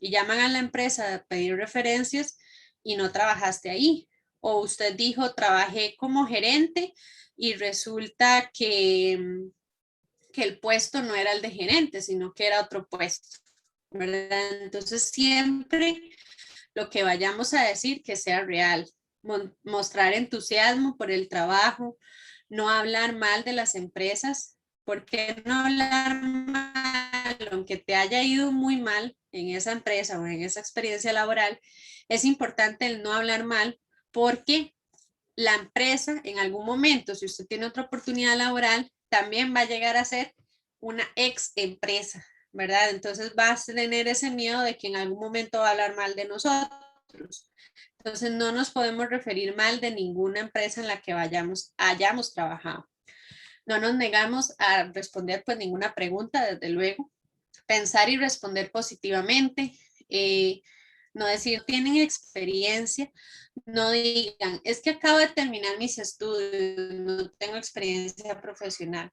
Speaker 2: y llaman a la empresa a pedir referencias y no trabajaste ahí? O usted dijo, trabajé como gerente y resulta que el puesto no era el de gerente, sino que era otro puesto, ¿verdad? Entonces siempre lo que vayamos a decir que sea real, mostrar entusiasmo por el trabajo, no hablar mal de las empresas. ¿Por qué no hablar mal? Aunque te haya ido muy mal en esa empresa o en esa experiencia laboral, es importante el no hablar mal porque la empresa en algún momento, si usted tiene otra oportunidad laboral, también va a llegar a ser una ex empresa, ¿verdad? Entonces va a tener ese miedo de que en algún momento va a hablar mal de nosotros. Entonces no nos podemos referir mal de ninguna empresa en la que hayamos trabajado. No nos negamos a responder pues ninguna pregunta, desde luego. Pensar y responder positivamente. No decir, tienen experiencia, no digan, es que acabo de terminar mis estudios, no tengo experiencia profesional.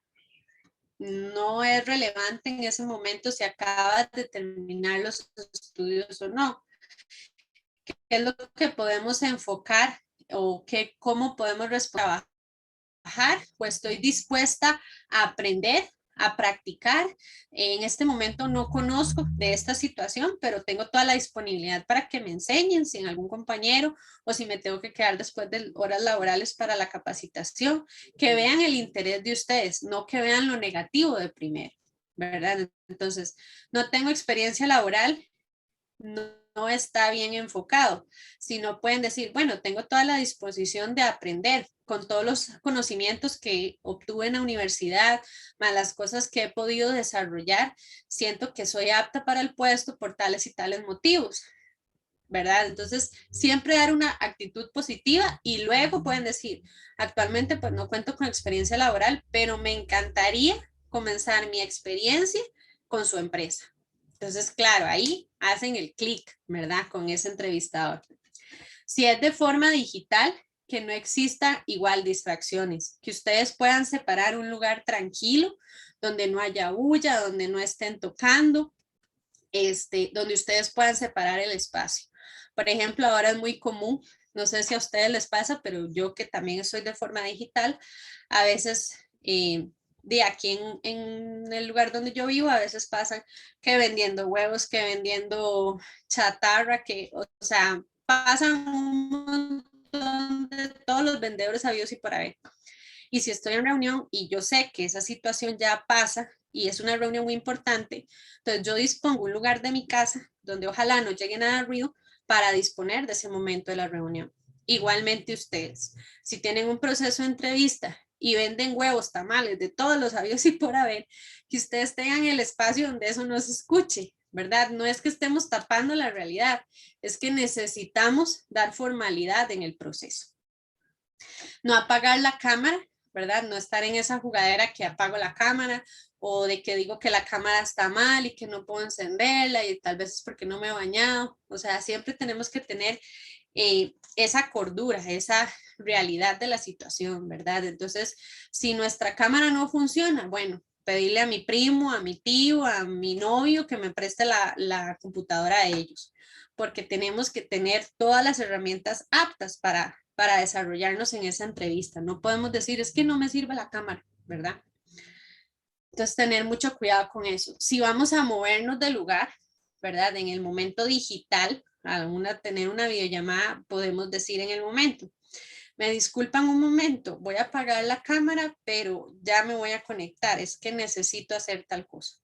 Speaker 2: No es relevante en ese momento si acabas de terminar los estudios o no. ¿Qué es lo que podemos enfocar o cómo podemos trabajar? Pues estoy dispuesta a aprender, a practicar. En este momento no conozco de esta situación, pero tengo toda la disponibilidad para que me enseñen, si en algún compañero o si me tengo que quedar después de horas laborales para la capacitación, que vean el interés de ustedes, no que vean lo negativo de primero, ¿verdad? Entonces, no tengo experiencia laboral, no está bien enfocado, sino pueden decir, bueno, tengo toda la disposición de aprender con todos los conocimientos que obtuve en la universidad, más las cosas que he podido desarrollar, siento que soy apta para el puesto por tales y tales motivos, ¿verdad? Entonces, siempre dar una actitud positiva y luego pueden decir, actualmente pues no cuento con experiencia laboral, pero me encantaría comenzar mi experiencia con su empresa. Entonces, claro, ahí hacen el clic, ¿verdad? Con ese entrevistador. Si es de forma digital, que no exista igual distracciones, que ustedes puedan separar un lugar tranquilo, donde no haya bulla, donde no estén tocando, donde ustedes puedan separar el espacio. Por ejemplo, ahora es muy común, no sé si a ustedes les pasa, pero yo que también estoy de forma digital, a veces de aquí en el lugar donde yo vivo, a veces pasan que vendiendo huevos, que vendiendo chatarra, que, o sea, pasan un montón de todos los vendedores habidos y por haber. Y si estoy en reunión y yo sé que esa situación ya pasa y es una reunión muy importante, entonces yo dispongo un lugar de mi casa donde ojalá no llegue nada de ruido para disponer de ese momento de la reunión. Igualmente ustedes, si tienen un proceso de entrevista y venden huevos, tamales, de todos los habidos y por haber, que ustedes tengan el espacio donde eso no se escuche, ¿verdad? No es que estemos tapando la realidad, es que necesitamos dar formalidad en el proceso. No apagar la cámara, ¿verdad? No estar en esa jugadera que apago la cámara o de que digo que la cámara está mal y que no puedo encenderla y tal vez es porque no me he bañado. O sea, siempre tenemos que tener esa cordura, esa realidad de la situación, ¿verdad? Entonces, si nuestra cámara no funciona, bueno, pedirle a mi primo, a mi tío, a mi novio que me preste la computadora a ellos, porque tenemos que tener todas las herramientas aptas para desarrollarnos en esa entrevista. No podemos decir, es que no me sirve la cámara, ¿verdad? Entonces, tener mucho cuidado con eso. Si vamos a movernos del lugar, ¿verdad? En el momento digital, tener una videollamada, podemos decir en el momento. Me disculpan un momento, voy a apagar la cámara, pero ya me voy a conectar, es que necesito hacer tal cosa.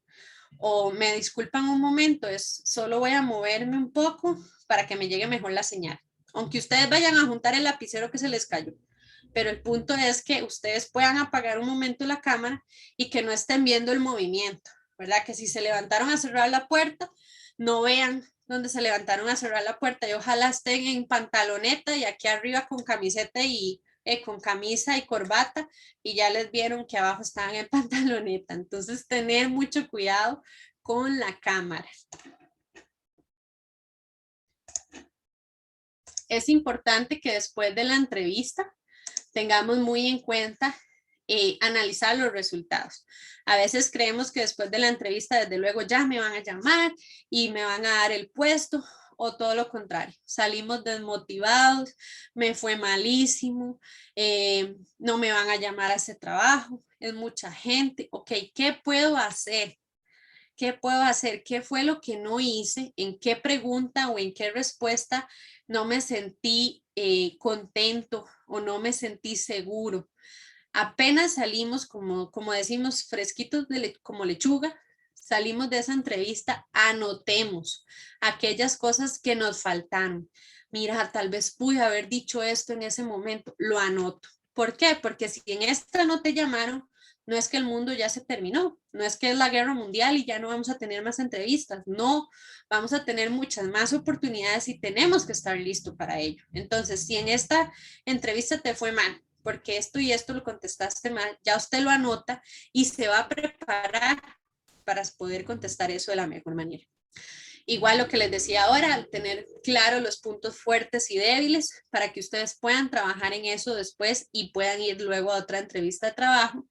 Speaker 2: O me disculpan un momento, solo voy a moverme un poco para que me llegue mejor la señal. Aunque ustedes vayan a juntar el lapicero que se les cayó. Pero el punto es que ustedes puedan apagar un momento la cámara y que no estén viendo el movimiento, ¿verdad? Que si se levantaron a cerrar la puerta, no vean dónde se levantaron a cerrar la puerta y ojalá estén en pantaloneta y aquí arriba con camiseta y con camisa y corbata y ya les vieron que abajo estaban en pantaloneta. Entonces, tener mucho cuidado con la cámara. Es importante que después de la entrevista tengamos muy en cuenta analizar los resultados. A veces creemos que después de la entrevista, desde luego ya me van a llamar y me van a dar el puesto, o todo lo contrario. Salimos desmotivados, me fue malísimo, no me van a llamar a ese trabajo, es mucha gente. Ok, ¿qué puedo hacer? ¿Qué puedo hacer? ¿Qué fue lo que no hice? ¿En qué pregunta o en qué respuesta no me sentí contento o no me sentí seguro? Apenas salimos, como decimos, fresquitos como lechuga, salimos de esa entrevista, anotemos aquellas cosas que nos faltaron. Mira, tal vez pude haber dicho esto en ese momento, lo anoto. ¿Por qué? Porque si en esta no te llamaron, no es que el mundo ya se terminó, no es que es la guerra mundial y ya no vamos a tener más entrevistas, no, vamos a tener muchas más oportunidades y tenemos que estar listos para ello. Entonces, si en esta entrevista te fue mal, porque esto y esto lo contestaste mal, ya usted lo anota y se va a preparar para poder contestar eso de la mejor manera. Igual lo que les decía ahora, tener claro los puntos fuertes y débiles para que ustedes puedan trabajar en eso después y puedan ir luego a otra entrevista de trabajo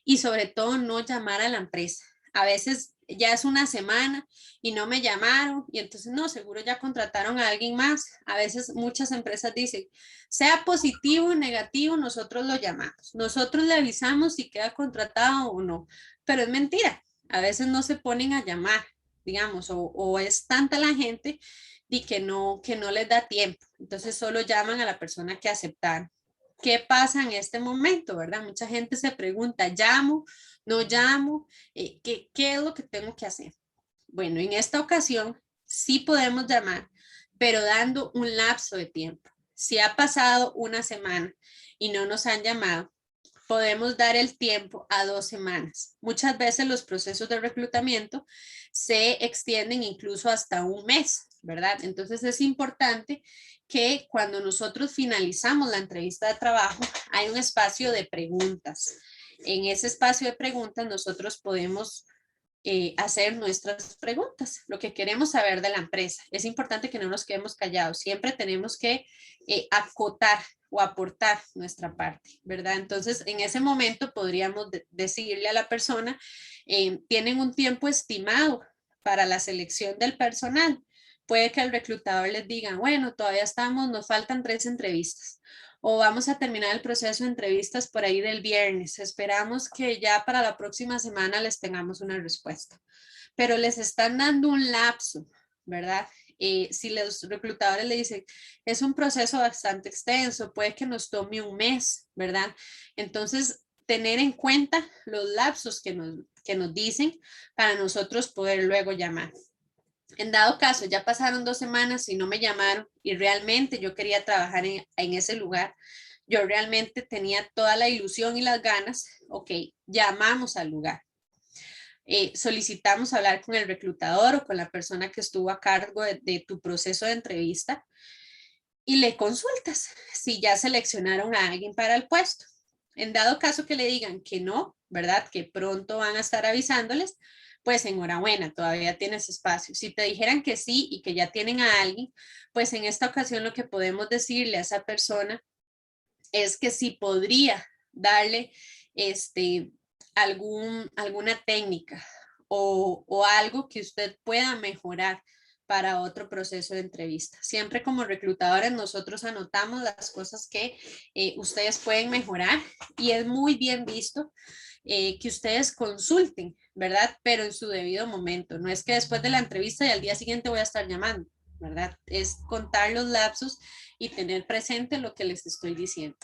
Speaker 2: y sobre todo no llamar a la empresa. A veces ya es una semana y no me llamaron y entonces no, seguro ya contrataron a alguien más. A veces muchas empresas dicen, sea positivo o negativo, nosotros lo llamamos. Nosotros le avisamos si queda contratado o no, pero es mentira. A veces no se ponen a llamar, digamos, o es tanta la gente y que no les da tiempo. Entonces solo llaman a la persona que aceptaron. ¿Qué pasa en este momento, verdad? Mucha gente se pregunta, ¿llamo? ¿No llamo? ¿Qué es lo que tengo que hacer? Bueno, en esta ocasión sí podemos llamar, pero dando un lapso de tiempo. Si ha pasado una semana y no nos han llamado, podemos dar el tiempo a 2 semanas. Muchas veces los procesos de reclutamiento se extienden incluso hasta un mes, ¿verdad? Entonces es importante que cuando nosotros finalizamos la entrevista de trabajo, hay un espacio de preguntas. En ese espacio de preguntas nosotros podemos hacer nuestras preguntas, lo que queremos saber de la empresa. Es importante que no nos quedemos callados, siempre tenemos que acotar o aportar nuestra parte, ¿verdad? Entonces, en ese momento podríamos decirle a la persona, tienen un tiempo estimado para la selección del personal. Puede que el reclutador les diga, bueno, todavía estamos, nos faltan 3 entrevistas o vamos a terminar el proceso de entrevistas por ahí del viernes. Esperamos que ya para la próxima semana les tengamos una respuesta. Pero les están dando un lapso, ¿verdad? Si los reclutadores le dicen, es un proceso bastante extenso, puede que nos tome un mes, ¿verdad? Entonces, tener en cuenta los lapsos que nos dicen para nosotros poder luego llamar. En dado caso, ya pasaron 2 semanas y no me llamaron y realmente yo quería trabajar en ese lugar, yo realmente tenía toda la ilusión y las ganas, ok, llamamos al lugar. Solicitamos hablar con el reclutador o con la persona que estuvo a cargo de tu proceso de entrevista y le consultas si ya seleccionaron a alguien para el puesto. En dado caso que le digan que no, ¿verdad? Que pronto van a estar avisándoles, pues enhorabuena, todavía tienes espacio. Si te dijeran que sí y que ya tienen a alguien, pues en esta ocasión lo que podemos decirle a esa persona es que sí podría darle alguna técnica o algo que usted pueda mejorar para otro proceso de entrevista. Siempre como reclutadores nosotros anotamos las cosas que ustedes pueden mejorar y es muy bien visto que ustedes consulten, ¿verdad? Pero en su debido momento. No es que después de la entrevista y al día siguiente voy a estar llamando. ¿verdad? Es contar los lapsos y tener presente lo que les estoy diciendo.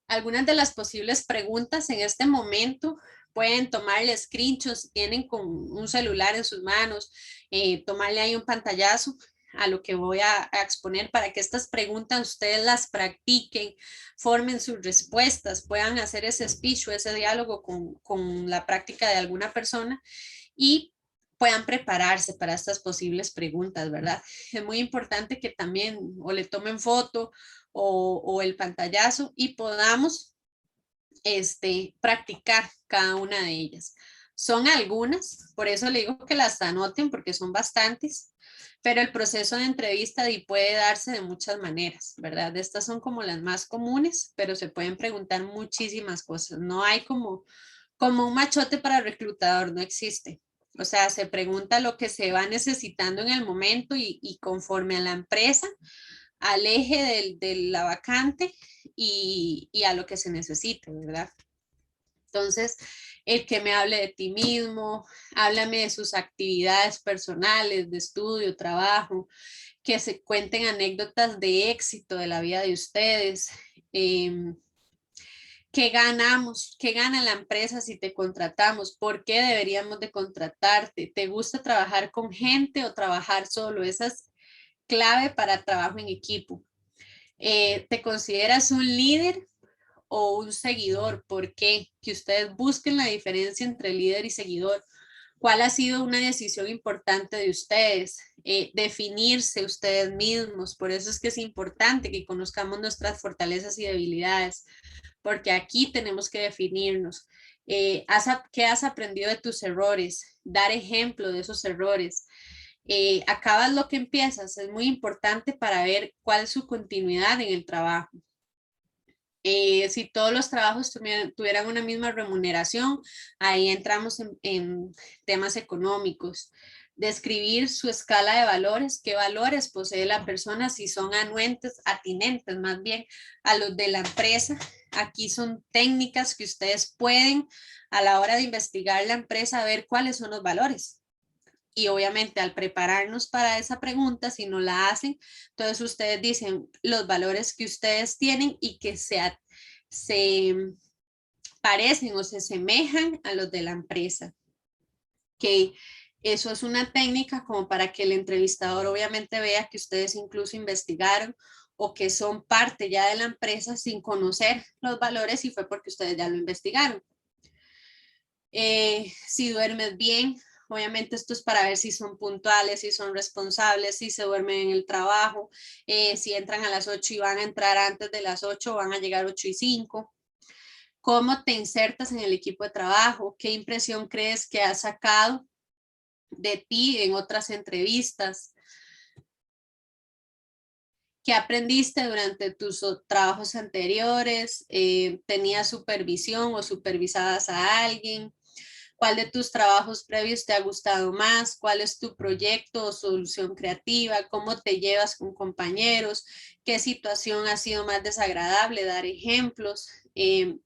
Speaker 2: Algunas de las posibles preguntas en este momento pueden tomarle screenshots, si tienen con un celular en sus manos, tomarle ahí un pantallazo a lo que voy a exponer para que estas preguntas ustedes las practiquen, formen sus respuestas, puedan hacer ese speech o ese diálogo con la práctica de alguna persona y puedan prepararse para estas posibles preguntas, ¿verdad? Es muy importante que también o le tomen foto o el pantallazo y podamos practicar cada una de ellas. Son algunas, por eso le digo que las anoten porque son bastantes, pero el proceso de entrevista puede darse de muchas maneras, ¿verdad? Estas son como las más comunes, pero se pueden preguntar muchísimas cosas. No hay como un machote para reclutador, no existe. O sea, se pregunta lo que se va necesitando en el momento y conforme a la empresa, al eje de la vacante y a lo que se necesite, ¿verdad? Entonces, el que me hable de ti mismo, háblame de sus actividades personales, de estudio, trabajo, que se cuenten anécdotas de éxito de la vida de ustedes. ¿Qué ganamos? ¿Qué gana la empresa si te contratamos? ¿Por qué deberíamos de contratarte? ¿Te gusta trabajar con gente o trabajar solo? Esa es clave para trabajo en equipo. ¿Te consideras un líder o un seguidor? ¿Por qué? Que ustedes busquen la diferencia entre líder y seguidor. ¿Cuál ha sido una decisión importante de ustedes? Definirse ustedes mismos. Por eso es que es importante que conozcamos nuestras fortalezas y debilidades, porque aquí tenemos que definirnos. ¿Qué has aprendido de tus errores? Dar ejemplo de esos errores. Acabas lo que empiezas. Es muy importante para ver cuál es su continuidad en el trabajo. Si todos los trabajos tuvieran una misma remuneración, ahí entramos en temas económicos. Describir su escala de valores, qué valores posee la persona, si son anuentes, atinentes más bien a los de la empresa. Aquí son técnicas que ustedes pueden a la hora de investigar la empresa ver cuáles son los valores. Y obviamente al prepararnos para esa pregunta, si no la hacen, entonces ustedes dicen los valores que ustedes tienen y que se parecen o se asemejan a los de la empresa. Que eso es una técnica como para que el entrevistador obviamente vea que ustedes incluso investigaron o que son parte ya de la empresa sin conocer los valores y fue porque ustedes ya lo investigaron. Si duermes bien, obviamente esto es para ver si son puntuales, si son responsables, si se duermen en el trabajo, si entran a las 8 y van a entrar antes de las 8, van a llegar 8:05. ¿Cómo te insertas en el equipo de trabajo? ¿Qué impresión crees que has sacado de ti en otras entrevistas? ¿Qué aprendiste durante tus trabajos anteriores? ¿Tenías supervisión o supervisabas a alguien? ¿Cuál de tus trabajos previos te ha gustado más? ¿Cuál es tu proyecto o solución creativa? ¿Cómo te llevas con compañeros? ¿Qué situación ha sido más desagradable? Dar ejemplos.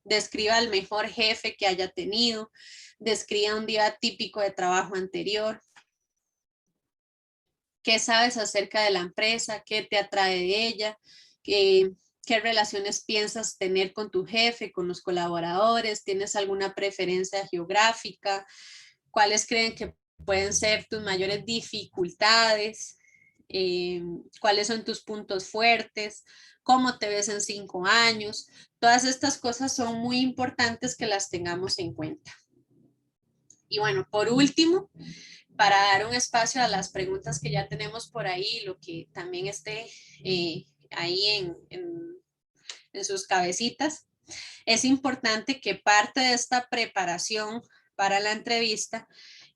Speaker 2: Describa el mejor jefe que haya tenido. Describa un día típico de trabajo anterior. ¿Qué sabes acerca de la empresa? ¿Qué te atrae de ella? ¿Qué relaciones piensas tener con tu jefe, con los colaboradores? ¿Tienes alguna preferencia geográfica? ¿Cuáles creen que pueden ser tus mayores dificultades? ¿Cuáles son tus puntos fuertes? ¿Cómo te ves en 5 años? Todas estas cosas son muy importantes que las tengamos en cuenta. Y bueno, por último, para dar un espacio a las preguntas que ya tenemos por ahí, lo que también esté ahí en sus cabecitas, es importante que parte de esta preparación para la entrevista,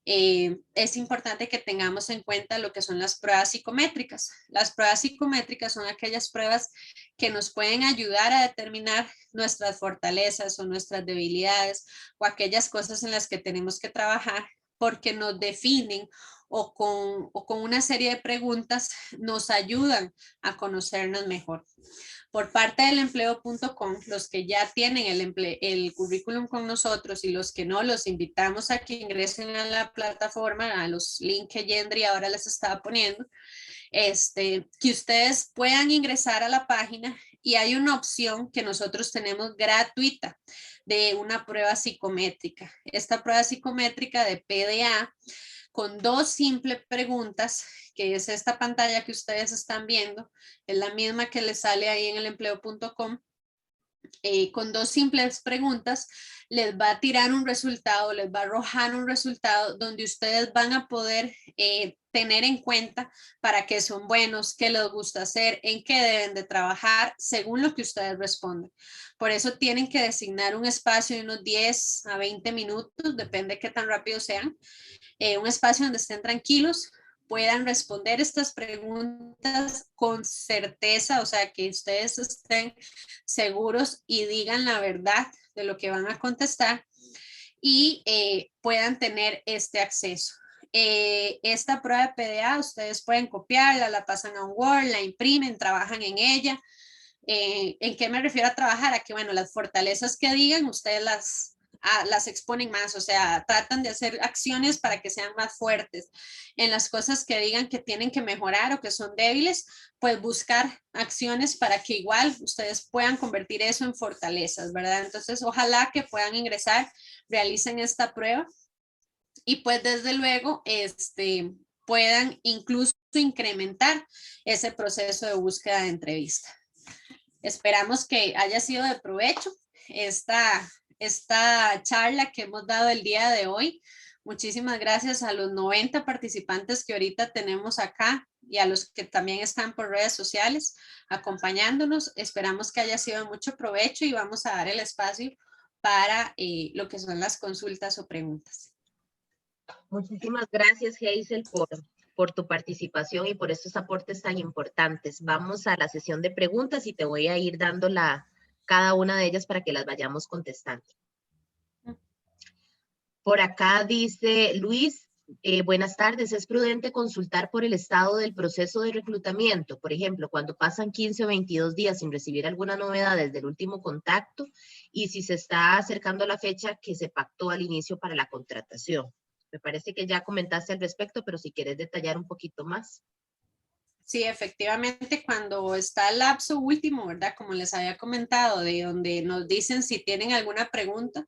Speaker 2: es importante que tengamos en cuenta lo que son las pruebas psicométricas. Las pruebas psicométricas son aquellas pruebas que nos pueden ayudar a determinar nuestras fortalezas o nuestras debilidades o aquellas cosas en las que tenemos que trabajar porque nos definen o con una serie de preguntas nos ayudan a conocernos mejor. Por parte del empleo.com, los que ya tienen el currículum con nosotros y los que no, los invitamos a que ingresen a la plataforma, a los links que Yendri ahora les estaba poniendo, que ustedes puedan ingresar a la página y hay una opción que nosotros tenemos gratuita de una prueba psicométrica. Esta prueba psicométrica de PDA con 2 simples preguntas, que es esta pantalla que ustedes están viendo, es la misma que les sale ahí en el empleo.com. Con 2 simples preguntas les va a tirar un resultado, les va a arrojar un resultado donde ustedes van a poder tener en cuenta para qué son buenos, qué les gusta hacer, en qué deben de trabajar según lo que ustedes responden. Por eso tienen que designar un espacio de unos 10 a 20 minutos, depende de qué tan rápido sean, un espacio donde estén tranquilos, puedan responder estas preguntas con certeza, o sea, que ustedes estén seguros y digan la verdad de lo que van a contestar y puedan tener este acceso. Esta prueba de PDA ustedes pueden copiarla, la pasan a un Word, la imprimen, trabajan en ella. ¿En qué me refiero a trabajar? A que, bueno, las fortalezas que digan, ustedes las exponen más, o sea, tratan de hacer acciones para que sean más fuertes. En las cosas que digan que tienen que mejorar o que son débiles, pues buscar acciones para que igual ustedes puedan convertir eso en fortalezas, ¿verdad? Entonces, ojalá que puedan ingresar, realicen esta prueba y pues desde luego, puedan incluso incrementar ese proceso de búsqueda de entrevista. Esperamos que haya sido de provecho esta charla que hemos dado el día de hoy. Muchísimas gracias a los 90 participantes que ahorita tenemos acá y a los que también están por redes sociales acompañándonos. Esperamos que haya sido de mucho provecho y vamos a dar el espacio para lo que son las consultas o preguntas.
Speaker 1: Muchísimas gracias, Hazel, por tu participación y por estos aportes tan importantes. Vamos a la sesión de preguntas y te voy a ir dando cada una de ellas para que las vayamos contestando. Por acá dice Luis, buenas tardes, ¿es prudente consultar por el estado del proceso de reclutamiento? Por ejemplo, cuando pasan 15 o 22 días sin recibir alguna novedad desde el último contacto y si se está acercando la fecha que se pactó al inicio para la contratación. Me parece que ya comentaste al respecto, pero si quieres detallar un poquito más.
Speaker 2: Sí, efectivamente, cuando está el lapso último, ¿verdad? Como les había comentado, de donde nos dicen si tienen alguna pregunta,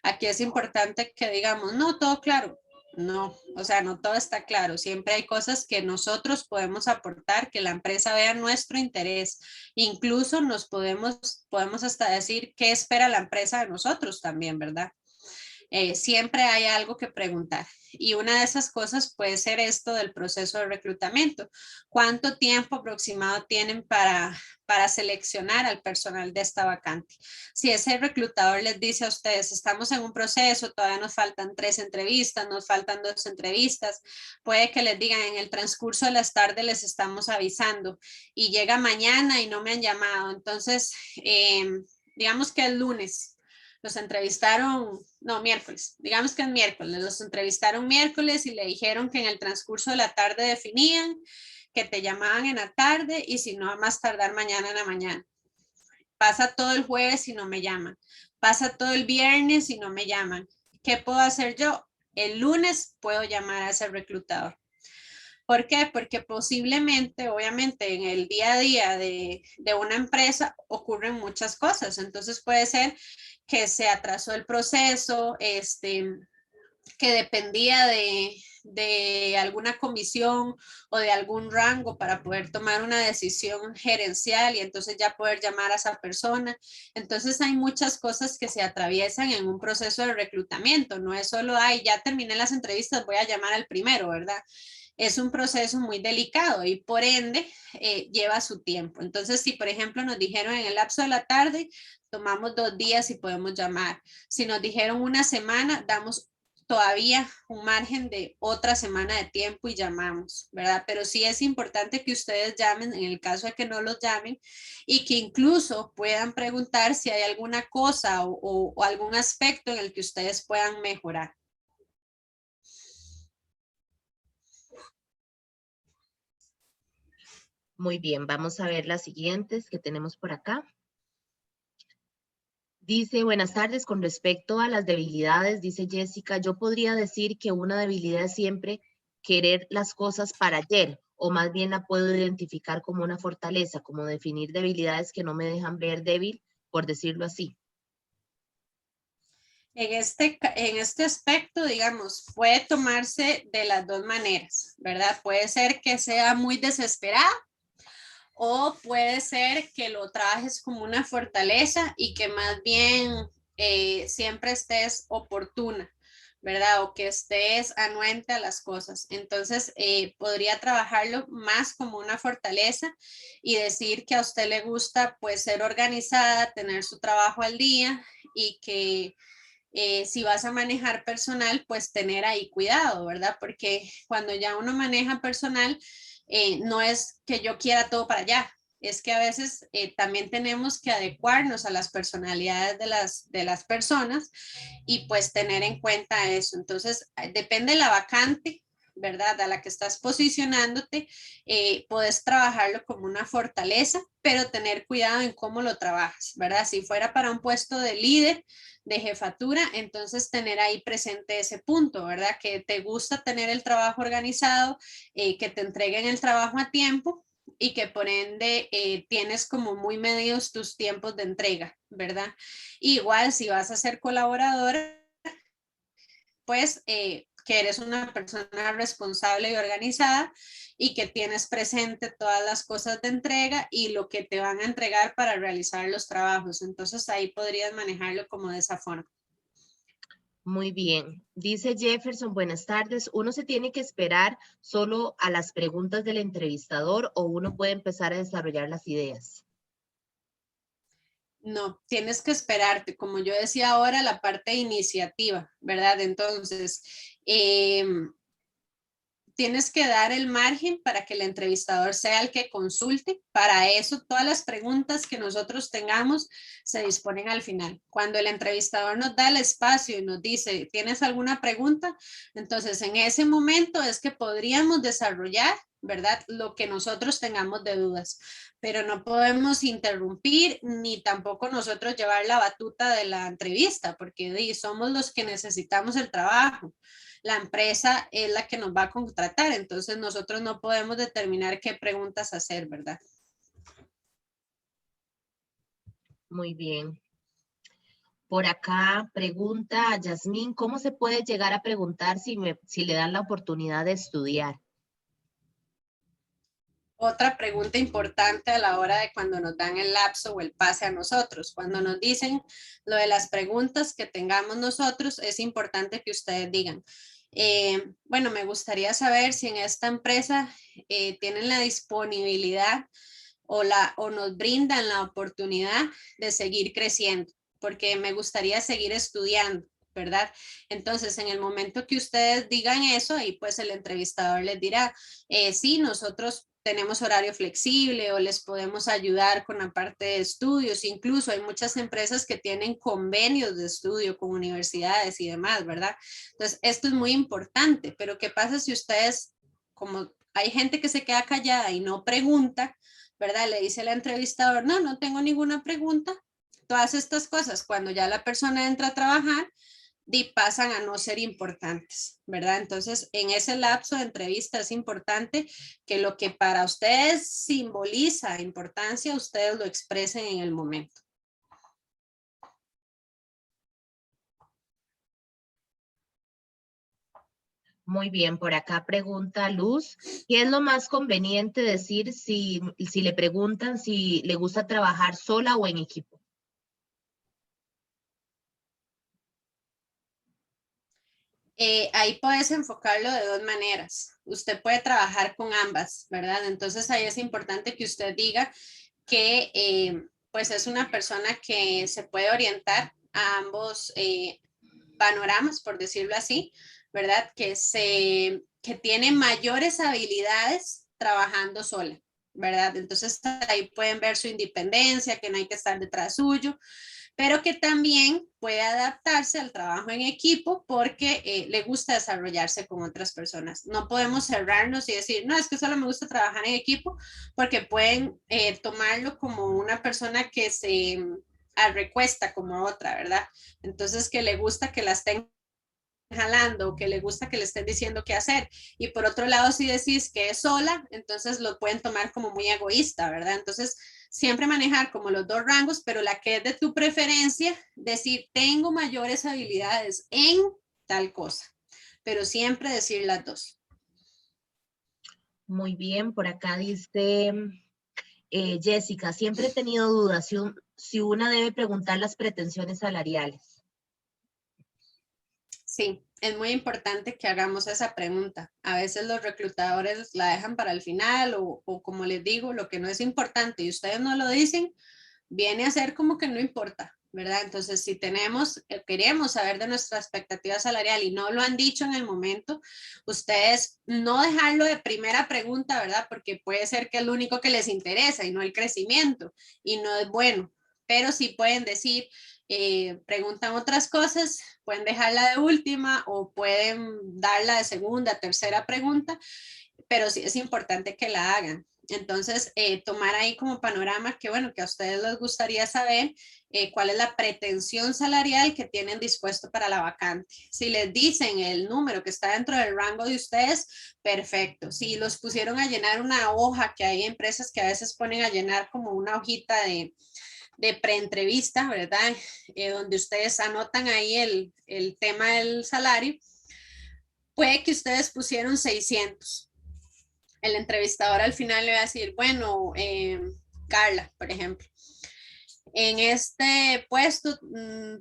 Speaker 2: aquí es importante que digamos, no, todo claro. No, o sea, no todo está claro. Siempre hay cosas que nosotros podemos aportar, que la empresa vea nuestro interés. Incluso podemos hasta decir qué espera la empresa de nosotros también, ¿verdad? Siempre hay algo que preguntar. Y una de esas cosas puede ser esto del proceso de reclutamiento. ¿Cuánto tiempo aproximado tienen para seleccionar al personal de esta vacante? Si ese reclutador les dice a ustedes, estamos en un proceso, todavía nos faltan 3 entrevistas, nos faltan 2 entrevistas, puede que les digan en el transcurso de las tardes les estamos avisando y llega mañana y no me han llamado. Entonces, digamos que el lunes los entrevistaron, no, miércoles, digamos que es miércoles, los entrevistaron miércoles y le dijeron que en el transcurso de la tarde definían, que te llamaban en la tarde y si no, a más tardar mañana en la mañana. Pasa todo el jueves y no me llaman. Pasa todo el viernes y no me llaman. ¿Qué puedo hacer yo? El lunes puedo llamar a ese reclutador. ¿Por qué? Porque posiblemente, obviamente, en el día a día de una empresa ocurren muchas cosas. Entonces puede ser que se atrasó el proceso, que dependía de alguna comisión o de algún rango para poder tomar una decisión gerencial y entonces ya poder llamar a esa persona. Entonces hay muchas cosas que se atraviesan en un proceso de reclutamiento. No es solo, ay, ya terminé las entrevistas, voy a llamar al primero, ¿verdad? Es un proceso muy delicado y por ende lleva su tiempo. Entonces, si por ejemplo nos dijeron en el lapso de la tarde, tomamos 2 días y podemos llamar. Si nos dijeron una semana, damos todavía un margen de otra semana de tiempo y llamamos, ¿verdad? Pero sí es importante que ustedes llamen en el caso de que no los llamen y que incluso puedan preguntar si hay alguna cosa o algún aspecto en el que ustedes puedan mejorar.
Speaker 1: Muy bien, vamos a ver las siguientes que tenemos por acá. Dice, buenas tardes, con respecto a las debilidades, dice Jessica, yo podría decir que una debilidad es siempre querer las cosas para ayer, o más bien la puedo identificar como una fortaleza, como definir debilidades que no me dejan ver débil, por decirlo así.
Speaker 2: En este aspecto, digamos, puede tomarse de las dos maneras, ¿verdad? Puede ser que sea muy desesperada o puede ser que lo trajes como una fortaleza y que más bien siempre estés oportuna, ¿verdad? O que estés anuente a las cosas. Entonces, podría trabajarlo más como una fortaleza y decir que a usted le gusta, pues, ser organizada, tener su trabajo al día y que si vas a manejar personal, pues tener ahí cuidado, ¿verdad? Porque cuando ya uno maneja personal, no es que yo quiera todo para allá, es que a veces también tenemos que adecuarnos a las personalidades de las personas y pues tener en cuenta eso. Entonces, depende de la vacante, ¿verdad? A la que estás posicionándote, puedes trabajarlo como una fortaleza, pero tener cuidado en cómo lo trabajas, ¿verdad? Si fuera para un puesto de líder, de jefatura, entonces tener ahí presente ese punto, ¿verdad? Que te gusta tener el trabajo organizado, que te entreguen el trabajo a tiempo y que por ende tienes como muy medidos tus tiempos de entrega, ¿verdad? Igual si vas a ser colaboradora, pues que eres una persona responsable y organizada y que tienes presente todas las cosas de entrega y lo que te van a entregar para realizar los trabajos. Entonces ahí podrías manejarlo como de esa forma.
Speaker 1: Muy bien. Dice Jefferson, buenas tardes. ¿Uno se tiene que esperar solo a las preguntas del entrevistador o uno puede empezar a desarrollar las ideas?
Speaker 2: No, tienes que esperarte, como yo decía ahora, la parte de iniciativa, ¿verdad? Entonces, tienes que dar el margen para que el entrevistador sea el que consulte. Para eso, todas las preguntas que nosotros tengamos se disponen al final. Cuando el entrevistador nos da el espacio y nos dice, ¿tienes alguna pregunta? Entonces, en ese momento es que podríamos desarrollar, ¿verdad? Lo que nosotros tengamos de dudas, pero no podemos interrumpir ni tampoco nosotros llevar la batuta de la entrevista, porque somos los que necesitamos el trabajo. La empresa es la que nos va a contratar, entonces nosotros no podemos determinar qué preguntas hacer, ¿verdad?
Speaker 1: Muy bien. Por acá pregunta a Yasmín, ¿cómo se puede llegar a preguntar si le dan la oportunidad de estudiar?
Speaker 2: Otra pregunta importante a la hora de cuando nos dan el lapso o el pase a nosotros. Cuando nos dicen lo de las preguntas que tengamos nosotros, es importante que ustedes digan, bueno, me gustaría saber si en esta empresa tienen la disponibilidad o nos brindan la oportunidad de seguir creciendo, porque me gustaría seguir estudiando, ¿verdad? Entonces, en el momento que ustedes digan eso, ahí pues el entrevistador les dirá, sí, nosotros tenemos horario flexible o les podemos ayudar con la parte de estudios. Incluso hay muchas empresas que tienen convenios de estudio con universidades y demás, ¿verdad? Entonces, esto es muy importante, pero ¿qué pasa si ustedes, como hay gente que se queda callada y no pregunta, ¿verdad? Le dice el entrevistador, no, no tengo ninguna pregunta. Todas estas cosas, cuando ya la persona entra a trabajar, pasan a no ser importantes, ¿verdad? Entonces, en ese lapso de entrevista es importante que lo que para ustedes simboliza importancia, ustedes lo expresen en el momento.
Speaker 1: Muy bien, por acá pregunta Luz, ¿qué es lo más conveniente decir si le preguntan si le gusta trabajar sola o en equipo?
Speaker 2: Ahí puedes enfocarlo de dos maneras. Usted puede trabajar con ambas, ¿verdad? Entonces ahí es importante que usted diga que pues es una persona que se puede orientar a ambos panoramas, por decirlo así, ¿verdad? Que tiene mayores habilidades trabajando sola, ¿verdad? Entonces ahí pueden ver su independencia, que no hay que estar detrás suyo, pero que también puede adaptarse al trabajo en equipo porque le gusta desarrollarse con otras personas. No podemos cerrarnos y decir, no, es que solo me gusta trabajar en equipo, porque pueden tomarlo como una persona que se recuesta como otra, ¿verdad? Entonces, que le gusta que la estén jalando, que le gusta que le estén diciendo qué hacer. Y por otro lado, si decís que es sola, entonces lo pueden tomar como muy egoísta, ¿verdad? Entonces, siempre manejar como los dos rangos, pero la que es de tu preferencia, decir, tengo mayores habilidades en tal cosa, pero siempre decir las dos.
Speaker 1: Muy bien, por acá dice Jessica, siempre he tenido dudas si una debe preguntar las pretensiones salariales.
Speaker 2: Sí, es muy importante que hagamos esa pregunta. A veces los reclutadores la dejan para el final o como les digo, lo que no es importante y ustedes no lo dicen, viene a ser como que no importa, ¿verdad? Entonces, si queremos saber de nuestra expectativa salarial y no lo han dicho en el momento, ustedes no dejarlo de primera pregunta, ¿verdad? Porque puede ser que es lo único que les interesa y no el crecimiento y no es bueno, pero sí pueden decir, preguntan otras cosas, pueden dejarla de última o pueden darla de segunda, tercera pregunta, pero sí es importante que la hagan. Entonces, tomar ahí como panorama que, bueno, que a ustedes les gustaría saber cuál es la pretensión salarial que tienen dispuesto para la vacante. Si les dicen el número que está dentro del rango de ustedes, perfecto. Si los pusieron a llenar una hoja, que hay empresas que a veces ponen a llenar como una hojita de preentrevista, ¿verdad? Donde ustedes anotan ahí el tema del salario, puede que ustedes pusieron 600. El entrevistador al final le va a decir, bueno, Carla, por ejemplo, en este puesto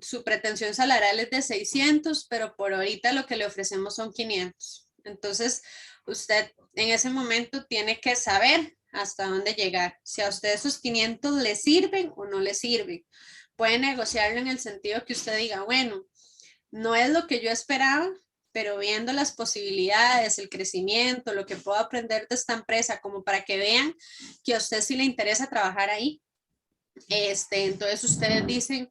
Speaker 2: su pretensión salarial es de 600, pero por ahorita lo que le ofrecemos son 500. Entonces, usted en ese momento tiene que saber hasta dónde llegar. Si a usted esos 500 le sirven o no le sirven. Puede negociarlo en el sentido que usted diga, bueno, no es lo que yo esperaba, pero viendo las posibilidades, el crecimiento, lo que puedo aprender de esta empresa, como para que vean que a usted sí le interesa trabajar ahí. Entonces ustedes dicen,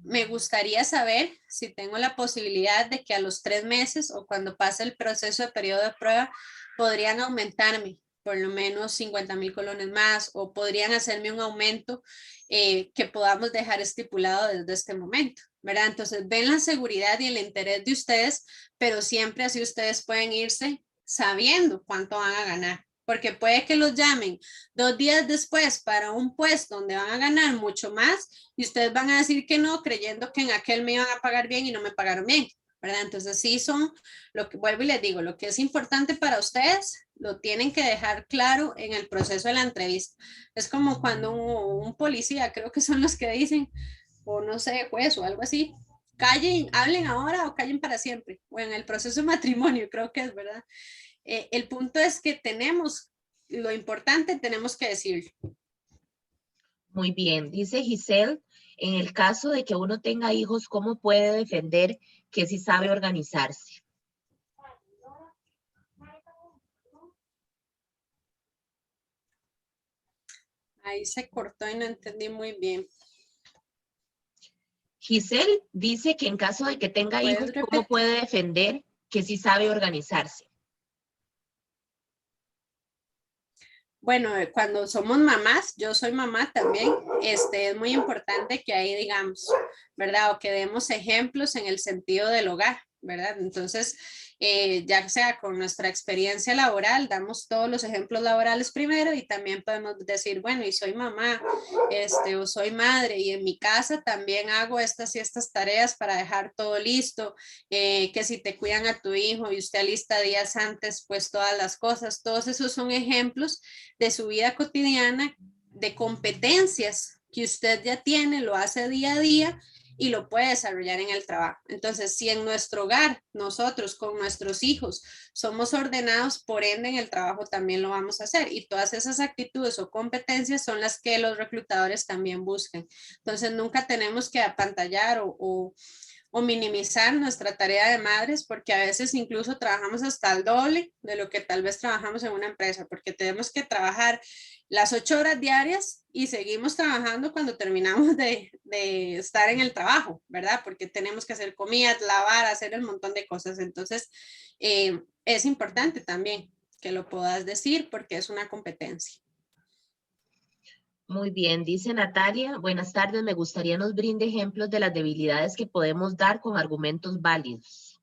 Speaker 2: me gustaría saber si tengo la posibilidad de que a los 3 meses o cuando pase el proceso de periodo de prueba podrían aumentarme por lo menos 50,000 colones más o podrían hacerme un aumento que podamos dejar estipulado desde este momento, ¿verdad? Entonces ven la seguridad y el interés de ustedes, pero siempre así ustedes pueden irse sabiendo cuánto van a ganar, porque puede que los llamen 2 días después para un puesto donde van a ganar mucho más y ustedes van a decir que no, creyendo que en aquel me iban a pagar bien y no me pagaron bien, ¿verdad? Entonces sí son, lo que vuelvo y les digo, lo que es importante para ustedes, lo tienen que dejar claro en el proceso de la entrevista. Es como cuando un policía, creo que son los que dicen, o no sé, juez o algo así, callen, hablen ahora o callen para siempre, o en el proceso de matrimonio, creo que es, ¿verdad? El punto es que tenemos, lo importante tenemos que decirlo.
Speaker 1: Muy bien, dice Giselle, en el caso de que uno tenga hijos, ¿cómo puede defender que sí sabe organizarse?
Speaker 2: Ahí se cortó y no entendí muy bien.
Speaker 1: Giselle dice que en caso de que tenga hijos,
Speaker 2: ¿Puedes
Speaker 1: ¿cómo
Speaker 2: repetir?
Speaker 1: puede defender que sí sabe organizarse?
Speaker 2: Bueno, cuando somos mamás, yo soy mamá también, es muy importante que ahí digamos, ¿verdad? O que demos ejemplos en el sentido del hogar, ¿verdad? Entonces, ya sea con nuestra experiencia laboral, damos todos los ejemplos laborales primero y también podemos decir, bueno, y soy mamá, o soy madre y en mi casa también hago estas y estas tareas para dejar todo listo, que si te cuidan a tu hijo y usted alista días antes, pues todas las cosas, todos esos son ejemplos de su vida cotidiana, de competencias que usted ya tiene, lo hace día a día y lo puede desarrollar en el trabajo. Entonces, si en nuestro hogar, nosotros con nuestros hijos somos ordenados, por ende en el trabajo también lo vamos a hacer. Y todas esas actitudes o competencias son las que los reclutadores también buscan. Entonces, nunca tenemos que apantallar o minimizar nuestra tarea de madres, porque a veces incluso trabajamos hasta el doble de lo que tal vez trabajamos en una empresa, porque tenemos que trabajar las 8 horas diarias y seguimos trabajando cuando terminamos de estar en el trabajo, ¿verdad? Porque tenemos que hacer comidas, lavar, hacer un montón de cosas. Entonces, es importante también que lo puedas decir porque es una competencia.
Speaker 1: Muy bien, dice Natalia, buenas tardes, me gustaría nos brinde ejemplos de las debilidades que podemos dar con argumentos válidos.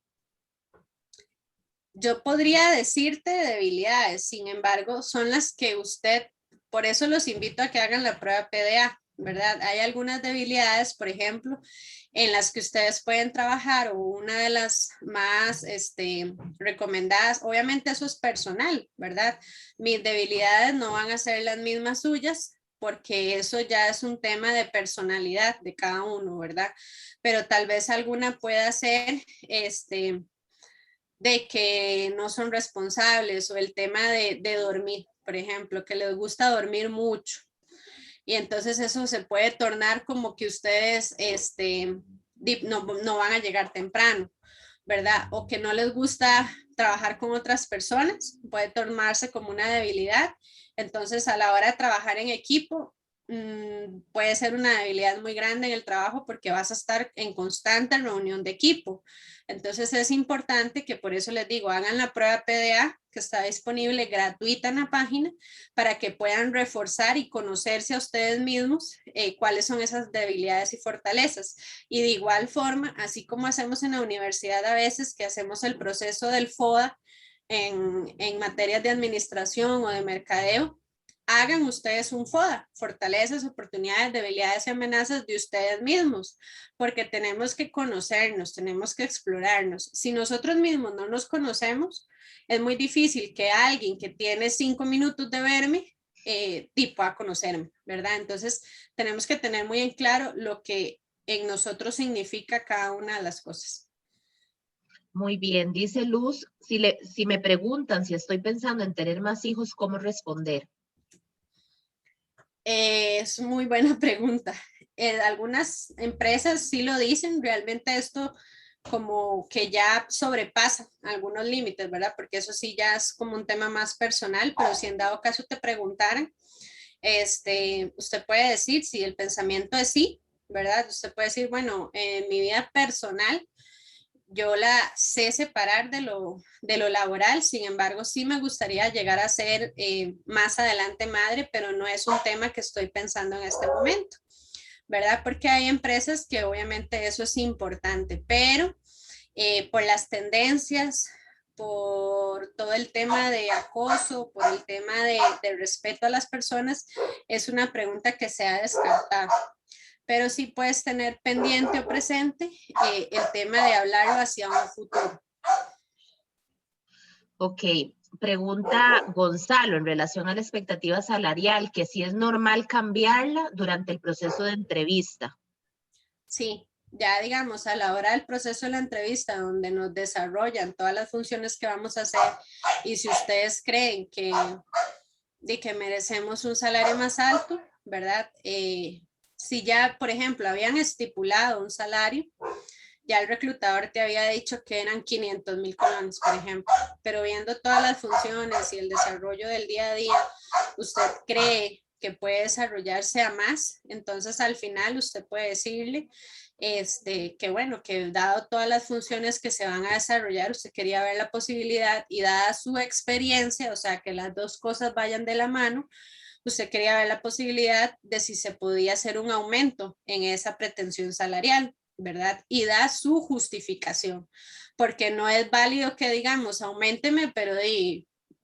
Speaker 2: Yo podría decirte debilidades, sin embargo, son las que usted, por eso los invito a que hagan la prueba PDA, ¿verdad? Hay algunas debilidades, por ejemplo, en las que ustedes pueden trabajar o una de las más recomendadas, obviamente eso es personal, ¿verdad? Mis debilidades no van a ser las mismas suyas porque eso ya es un tema de personalidad de cada uno, ¿verdad? Pero tal vez alguna pueda ser, de que no son responsables o el tema de dormir, por ejemplo, que les gusta dormir mucho. Y entonces eso se puede tornar como que ustedes no van a llegar temprano, ¿verdad? O que no les gusta trabajar con otras personas, puede tornarse como una debilidad. Entonces, a la hora de trabajar en equipo, puede ser una debilidad muy grande en el trabajo porque vas a estar en constante reunión de equipo. Entonces es importante que por eso les digo, hagan la prueba PDA que está disponible gratuita en la página para que puedan reforzar y conocerse a ustedes mismos cuáles son esas debilidades y fortalezas. Y de igual forma, así como hacemos en la universidad a veces que hacemos el proceso del FODA en materias de administración o de mercadeo, hagan ustedes un FODA, fortalezas, oportunidades, debilidades y amenazas de ustedes mismos, porque tenemos que conocernos, tenemos que explorarnos. Si nosotros mismos no nos conocemos, es muy difícil que alguien que tiene 5 minutos de verme, tipo a conocerme, ¿verdad? Entonces, tenemos que tener muy en claro lo que en nosotros significa cada una de las cosas.
Speaker 1: Muy bien, dice Luz, si me preguntan si estoy pensando en tener más hijos, ¿cómo responder?
Speaker 2: Es muy buena pregunta. Algunas empresas sí lo dicen, realmente esto como que ya sobrepasa algunos límites, ¿verdad? Porque eso sí ya es como un tema más personal, pero si en dado caso te preguntaran, usted puede decir si el pensamiento es sí, ¿verdad? Usted puede decir, bueno, en mi vida personal yo la sé separar de lo laboral, sin embargo, sí me gustaría llegar a ser más adelante madre, pero no es un tema que estoy pensando en este momento, ¿verdad? Porque hay empresas que obviamente eso es importante, pero por las tendencias, por todo el tema de acoso, por el tema de respeto a las personas, es una pregunta que se ha descartado, pero sí puedes tener pendiente o presente el tema de hablarlo hacia un futuro.
Speaker 1: Ok, pregunta Gonzalo en relación a la expectativa salarial, que si es normal cambiarla durante el proceso de entrevista.
Speaker 2: Sí, ya digamos a la hora del proceso de la entrevista donde nos desarrollan todas las funciones que vamos a hacer y si ustedes creen de que merecemos un salario más alto, ¿verdad? Si ya, por ejemplo, habían estipulado un salario, ya el reclutador te había dicho que eran 500,000 colones, por ejemplo, pero viendo todas las funciones y el desarrollo del día a día, usted cree que puede desarrollarse a más, entonces al final usted puede decirle que bueno, que dado todas las funciones que se van a desarrollar, usted quería ver la posibilidad y dada su experiencia, o sea, que las dos cosas vayan de la mano, usted quería ver la posibilidad de si se podía hacer un aumento en esa pretensión salarial, ¿verdad? Y da su justificación, porque no es válido que digamos, aumenteme, pero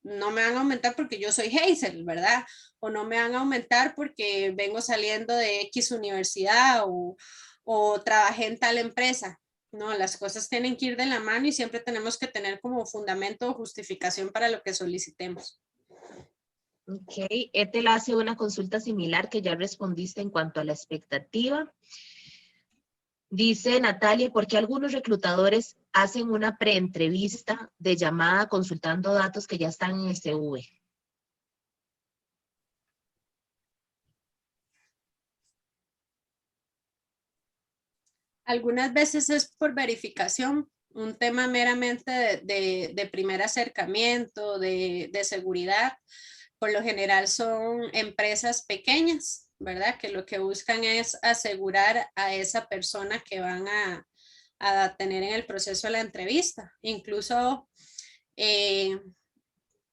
Speaker 2: no me van a aumentar porque yo soy Hazel, ¿verdad? O no me van a aumentar porque vengo saliendo de X universidad o trabajé en tal empresa. No, las cosas tienen que ir de la mano y siempre tenemos que tener como fundamento o justificación para lo que solicitemos.
Speaker 1: Ok, Ethel hace una consulta similar que ya respondiste en cuanto a la expectativa. Dice Natalia, ¿por qué algunos reclutadores hacen una preentrevista de llamada consultando datos que ya están en el CV?
Speaker 2: Algunas veces es por verificación, un tema meramente de primer acercamiento, de seguridad. Por lo general son empresas pequeñas, ¿verdad? Que lo que buscan es asegurar a esa persona que van a tener en el proceso de la entrevista. Incluso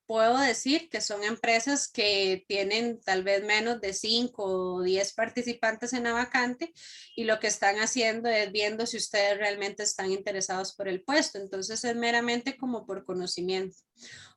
Speaker 2: puedo decir que son empresas que tienen tal vez menos de 5 o 10 participantes en la vacante y lo que están haciendo es viendo si ustedes realmente están interesados por el puesto. Entonces es meramente como por conocimiento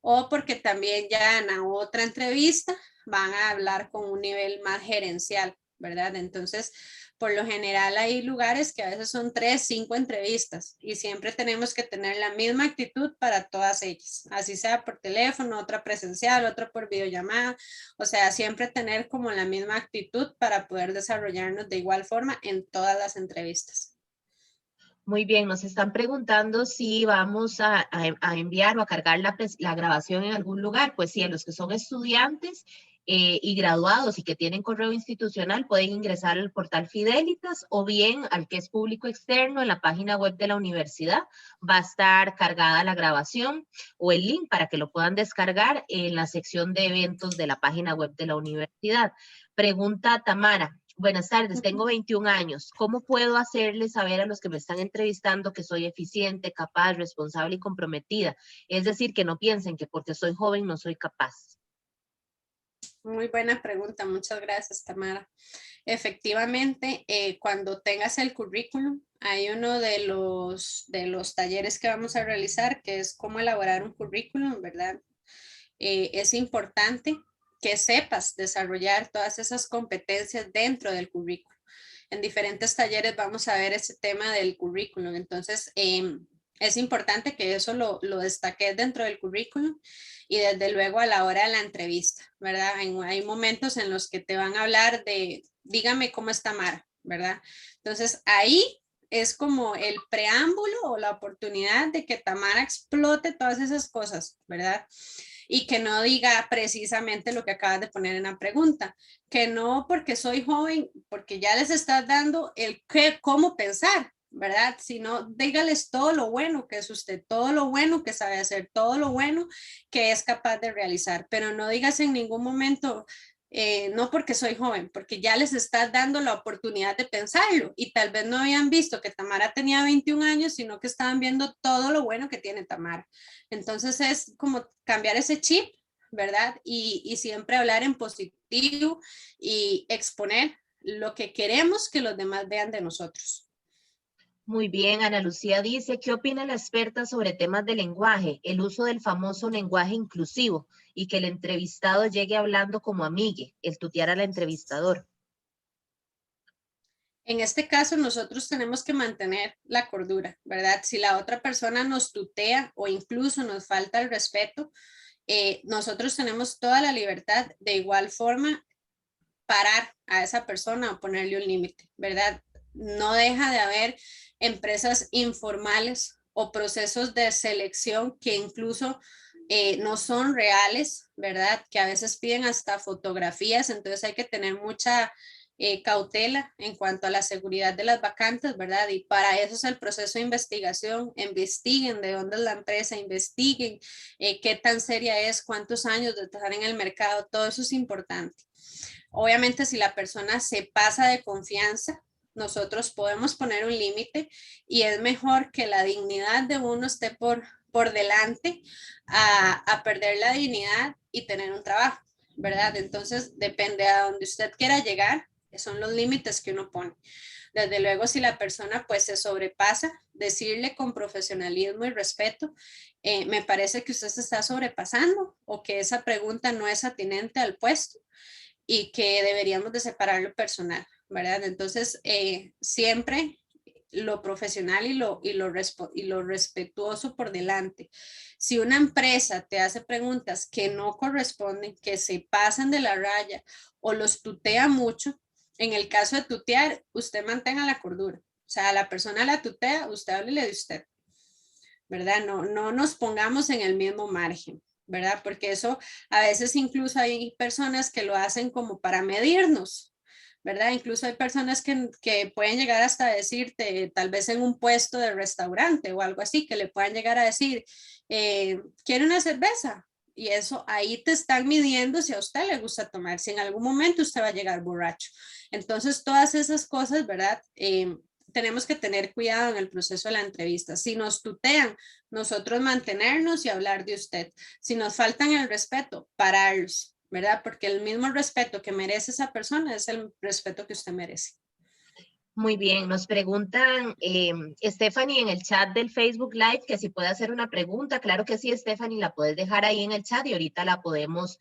Speaker 2: o porque también ya en la otra entrevista van a hablar con un nivel más gerencial, ¿verdad? Entonces, por lo general hay lugares que a veces son 3, 5 entrevistas y siempre tenemos que tener la misma actitud para todas ellas, así sea por teléfono, otra presencial, otra por videollamada, o sea, siempre tener como la misma actitud para poder desarrollarnos de igual forma en todas las entrevistas.
Speaker 1: Muy bien, nos están preguntando si vamos a enviar o a cargar la grabación en algún lugar. Pues sí, a los que son estudiantes y graduados y que tienen correo institucional pueden ingresar al portal Fidelitas o bien al que es público externo en la página web de la universidad. Va a estar cargada la grabación o el link para que lo puedan descargar en la sección de eventos de la página web de la universidad. Pregunta Tamara. Buenas tardes, tengo 21 años. ¿Cómo puedo hacerles saber a los que me están entrevistando que soy eficiente, capaz, responsable y comprometida? Es decir, que no piensen que porque soy joven no soy capaz.
Speaker 2: Muy buena pregunta, muchas gracias, Tamara. Efectivamente, cuando tengas el currículum, hay uno de los talleres que vamos a realizar, que es cómo elaborar un currículum, ¿verdad? Es importante que sepas desarrollar todas esas competencias dentro del currículum. En diferentes talleres vamos a ver ese tema del currículum, entonces es importante que eso lo destaques dentro del currículum y desde luego a la hora de la entrevista, ¿verdad? Hay momentos en los que te van a hablar de, dígame cómo está Mara, ¿verdad? Entonces ahí es como el preámbulo o la oportunidad de que Tamara explote todas esas cosas, ¿verdad? Y que no diga precisamente lo que acabas de poner en la pregunta, que no porque soy joven, porque ya les estás dando el qué, cómo pensar, ¿verdad? Sino dígales todo lo bueno que es usted, todo lo bueno que sabe hacer, todo lo bueno que es capaz de realizar, pero no digas en ningún momento, no porque soy joven, porque ya les estás dando la oportunidad de pensarlo y tal vez no habían visto que Tamara tenía 21 años, sino que estaban viendo todo lo bueno que tiene Tamara. Entonces es como cambiar ese chip, ¿verdad? Y siempre hablar en positivo y exponer lo que queremos que los demás vean de nosotros.
Speaker 1: Muy bien, Ana Lucía dice, ¿qué opina la experta sobre temas de lenguaje, el uso del famoso lenguaje inclusivo y que el entrevistado llegue hablando como amigue, el tutear al entrevistador?
Speaker 2: En este caso, nosotros tenemos que mantener la cordura, ¿verdad? Si la otra persona nos tutea o incluso nos falta el respeto, nosotros tenemos toda la libertad de igual forma parar a esa persona o ponerle un límite, ¿verdad? No deja de haber empresas informales o procesos de selección que incluso no son reales, ¿verdad? Que a veces piden hasta fotografías, entonces hay que tener mucha cautela en cuanto a la seguridad de las vacantes, ¿verdad? Y para eso es el proceso de investigación. Investiguen de dónde es la empresa, investiguen qué tan seria es, cuántos años de estar en el mercado, todo eso es importante. Obviamente, si la persona se pasa de confianza, nosotros podemos poner un límite y es mejor que la dignidad de uno esté por delante a perder la dignidad y tener un trabajo, ¿verdad? Entonces, depende a donde usted quiera llegar, son los límites que uno pone. Desde luego, si la persona pues se sobrepasa, decirle con profesionalismo y respeto, me parece que usted se está sobrepasando o que esa pregunta no es atinente al puesto y que deberíamos de separar lo personal, ¿verdad? Entonces, siempre lo profesional y lo respetuoso por delante. Si una empresa te hace preguntas que no corresponden, que se pasan de la raya o los tutea mucho, en el caso de tutear, usted mantenga la cordura. O sea, la persona la tutea, usted háblele de usted, ¿verdad? No nos pongamos en el mismo margen, ¿verdad? Porque eso a veces incluso hay personas que lo hacen como para medirnos, ¿verdad? Incluso hay personas que pueden llegar hasta decirte, tal vez en un puesto de restaurante o algo así, que le puedan llegar a decir, ¿quiere una cerveza? Y eso ahí te están midiendo si a usted le gusta tomar, si en algún momento usted va a llegar borracho. Entonces, todas esas cosas, ¿verdad? Tenemos que tener cuidado en el proceso de la entrevista. Si nos tutean, nosotros mantenernos y hablar de usted. Si nos faltan el respeto, pararlos, ¿verdad? Porque el mismo respeto que merece esa persona es el respeto que usted merece.
Speaker 1: Muy bien, nos preguntan Stephanie en el chat del Facebook Live que si puede hacer una pregunta. Claro que sí, Stephanie, la puedes dejar ahí en el chat y ahorita la podemos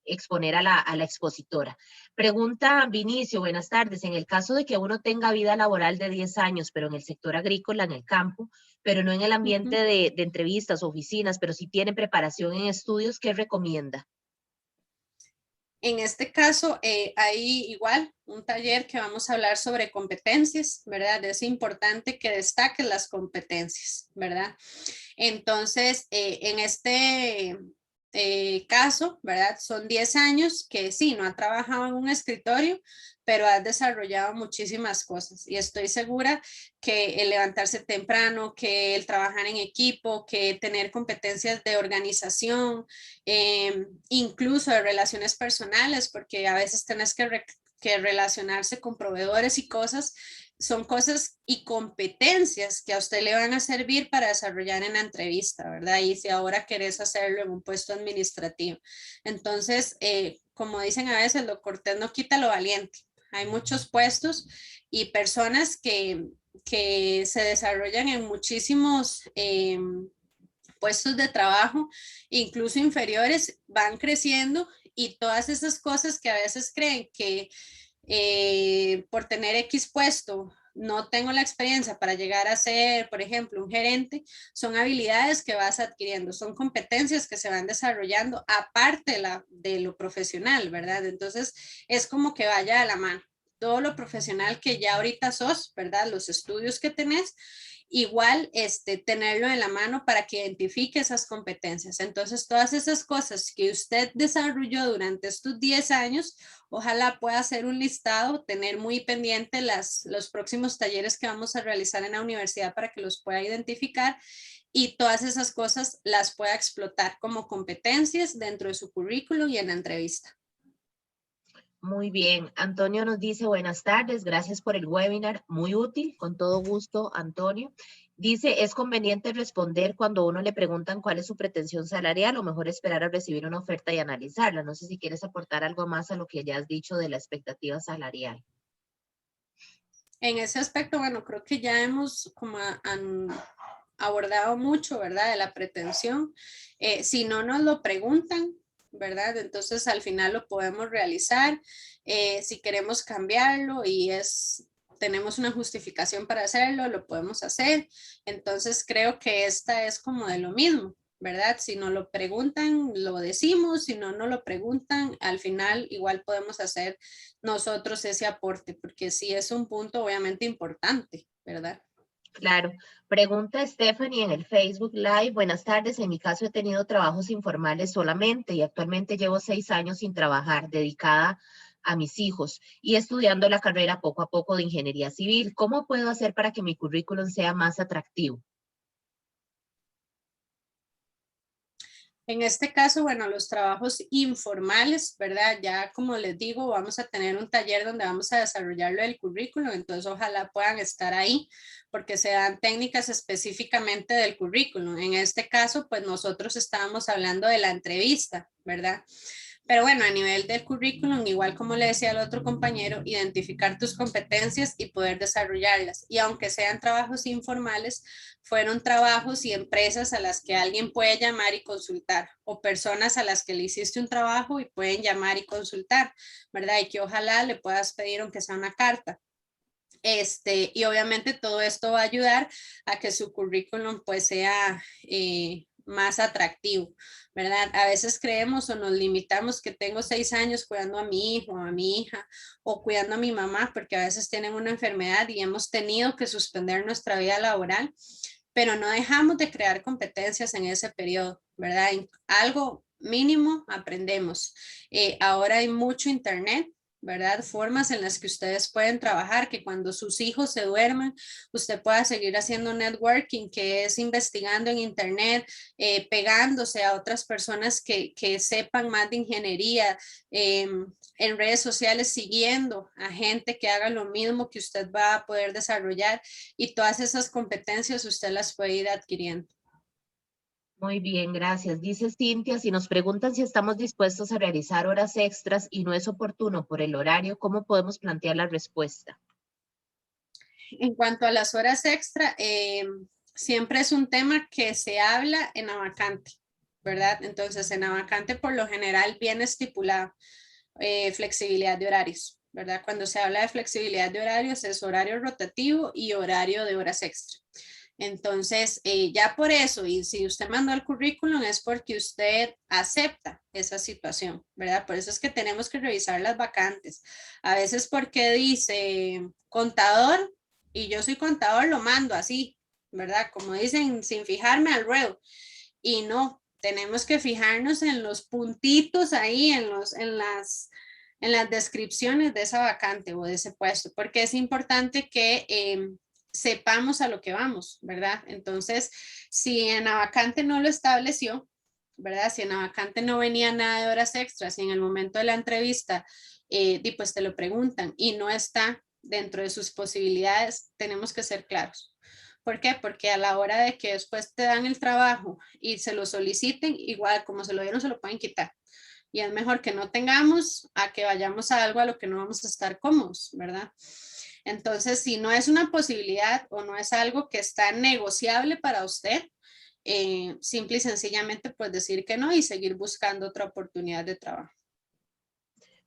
Speaker 1: exponer a la expositora. Pregunta Vinicio, buenas tardes. En el caso de que uno tenga vida laboral de 10 años, pero en el sector agrícola, en el campo, pero no en el ambiente de entrevistas, oficinas, pero sí tiene preparación en estudios, ¿qué recomienda?
Speaker 2: En este caso, hay igual un taller que vamos a hablar sobre competencias, ¿verdad? Es importante que destaquen las competencias, ¿verdad? Entonces, en este caso, ¿verdad? Son 10 años que sí, no ha trabajado en un escritorio, pero has desarrollado muchísimas cosas y estoy segura que el levantarse temprano, que el trabajar en equipo, que tener competencias de organización, incluso de relaciones personales, porque a veces tenés que relacionarse con proveedores y cosas, son cosas y competencias que a usted le van a servir para desarrollar en la entrevista, ¿verdad? Y si ahora querés hacerlo en un puesto administrativo. Entonces, como dicen a veces, lo cortés no quita lo valiente. Hay muchos puestos y personas que se desarrollan en muchísimos puestos de trabajo, incluso inferiores, van creciendo y todas esas cosas que a veces creen que por tener X puesto no tengo la experiencia para llegar a ser, por ejemplo, un gerente, son habilidades que vas adquiriendo, son competencias que se van desarrollando aparte de lo profesional, ¿verdad? Entonces, es como que vaya a la mano. Todo lo profesional que ya ahorita sos, ¿verdad? Los estudios que tenés, igual tenerlo en la mano para que identifique esas competencias. Entonces, todas esas cosas que usted desarrolló durante estos 10 años, ojalá pueda hacer un listado, tener muy pendiente los próximos talleres que vamos a realizar en la universidad para que los pueda identificar y todas esas cosas las pueda explotar como competencias dentro de su currículo y en la entrevista.
Speaker 1: Muy bien, Antonio nos dice buenas tardes, gracias por el webinar, muy útil, con todo gusto, Antonio. Dice, ¿es conveniente responder cuando uno le preguntan cuál es su pretensión salarial o mejor esperar a recibir una oferta y analizarla? No sé si quieres aportar algo más a lo que ya has dicho de la expectativa salarial.
Speaker 2: En ese aspecto, bueno, creo que ya hemos como abordado mucho, ¿verdad? De la pretensión. Si no nos lo preguntan, ¿verdad? Entonces al final lo podemos realizar. Si queremos cambiarlo y tenemos una justificación para hacerlo, lo podemos hacer. Entonces creo que esta es como de lo mismo, ¿verdad? Si nos lo preguntan, lo decimos, si no nos lo preguntan, al final igual podemos hacer nosotros ese aporte, porque sí es un punto obviamente importante, ¿verdad?
Speaker 1: Claro. Pregunta Stephanie en el Facebook Live. Buenas tardes. En mi caso he tenido trabajos informales solamente y actualmente llevo 6 años sin trabajar, dedicada a mis hijos y estudiando la carrera poco a poco de ingeniería civil. ¿Cómo puedo hacer para que mi currículum sea más atractivo?
Speaker 2: En este caso, bueno, los trabajos informales, ¿verdad? Ya como les digo, vamos a tener un taller donde vamos a desarrollarlo del currículum, entonces ojalá puedan estar ahí porque se dan técnicas específicamente del currículum. En este caso, pues nosotros estábamos hablando de la entrevista, ¿verdad? Pero bueno, a nivel del currículum, igual como le decía al otro compañero, identificar tus competencias y poder desarrollarlas. Y aunque sean trabajos informales, fueron trabajos y empresas a las que alguien puede llamar y consultar, o personas a las que le hiciste un trabajo y pueden llamar y consultar, ¿verdad? Y que ojalá le puedas pedir aunque sea una carta. Y obviamente todo esto va a ayudar a que su currículum pues sea más atractivo, ¿verdad? A veces creemos o nos limitamos que tengo 6 años cuidando a mi hijo, a mi hija o cuidando a mi mamá porque a veces tienen una enfermedad y hemos tenido que suspender nuestra vida laboral, pero no dejamos de crear competencias en ese periodo, ¿verdad? Algo mínimo aprendemos. Ahora hay mucho internet, ¿verdad? Formas en las que ustedes pueden trabajar, que cuando sus hijos se duerman, usted pueda seguir haciendo networking, que es investigando en internet, pegándose a otras personas que sepan más de ingeniería, en redes sociales, siguiendo a gente que haga lo mismo que usted va a poder desarrollar, y todas esas competencias usted las puede ir adquiriendo.
Speaker 1: Muy bien, gracias. Dice Cintia, si nos preguntan si estamos dispuestos a realizar horas extras y no es oportuno por el horario, ¿cómo podemos plantear la respuesta?
Speaker 2: En cuanto a las horas extra, siempre es un tema que se habla en la vacante, ¿verdad? Entonces, en la vacante por lo general viene estipulado flexibilidad de horarios, ¿verdad? Cuando se habla de flexibilidad de horarios es horario rotativo y horario de horas extra. Entonces, ya por eso, y si usted mandó el currículum es porque usted acepta esa situación, ¿verdad? Por eso es que tenemos que revisar las vacantes. A veces porque dice contador y yo soy contador, lo mando así, ¿verdad? Como dicen, sin fijarme al ruedo. Y no, tenemos que fijarnos en los puntitos ahí, en las descripciones de esa vacante o de ese puesto, porque es importante que sepamos a lo que vamos, ¿verdad? Entonces, si en la vacante no lo estableció, ¿verdad? Si en la vacante no venía nada de horas extras y en el momento de la entrevista, pues te lo preguntan y no está dentro de sus posibilidades, tenemos que ser claros. ¿Por qué? Porque a la hora de que después te dan el trabajo y se lo soliciten, igual como se lo dieron, se lo pueden quitar. Y es mejor que no tengamos a que vayamos a algo a lo que no vamos a estar cómodos, ¿verdad? Entonces, si no es una posibilidad o no es algo que está negociable para usted, simple y sencillamente pues decir que no y seguir buscando otra oportunidad de trabajo.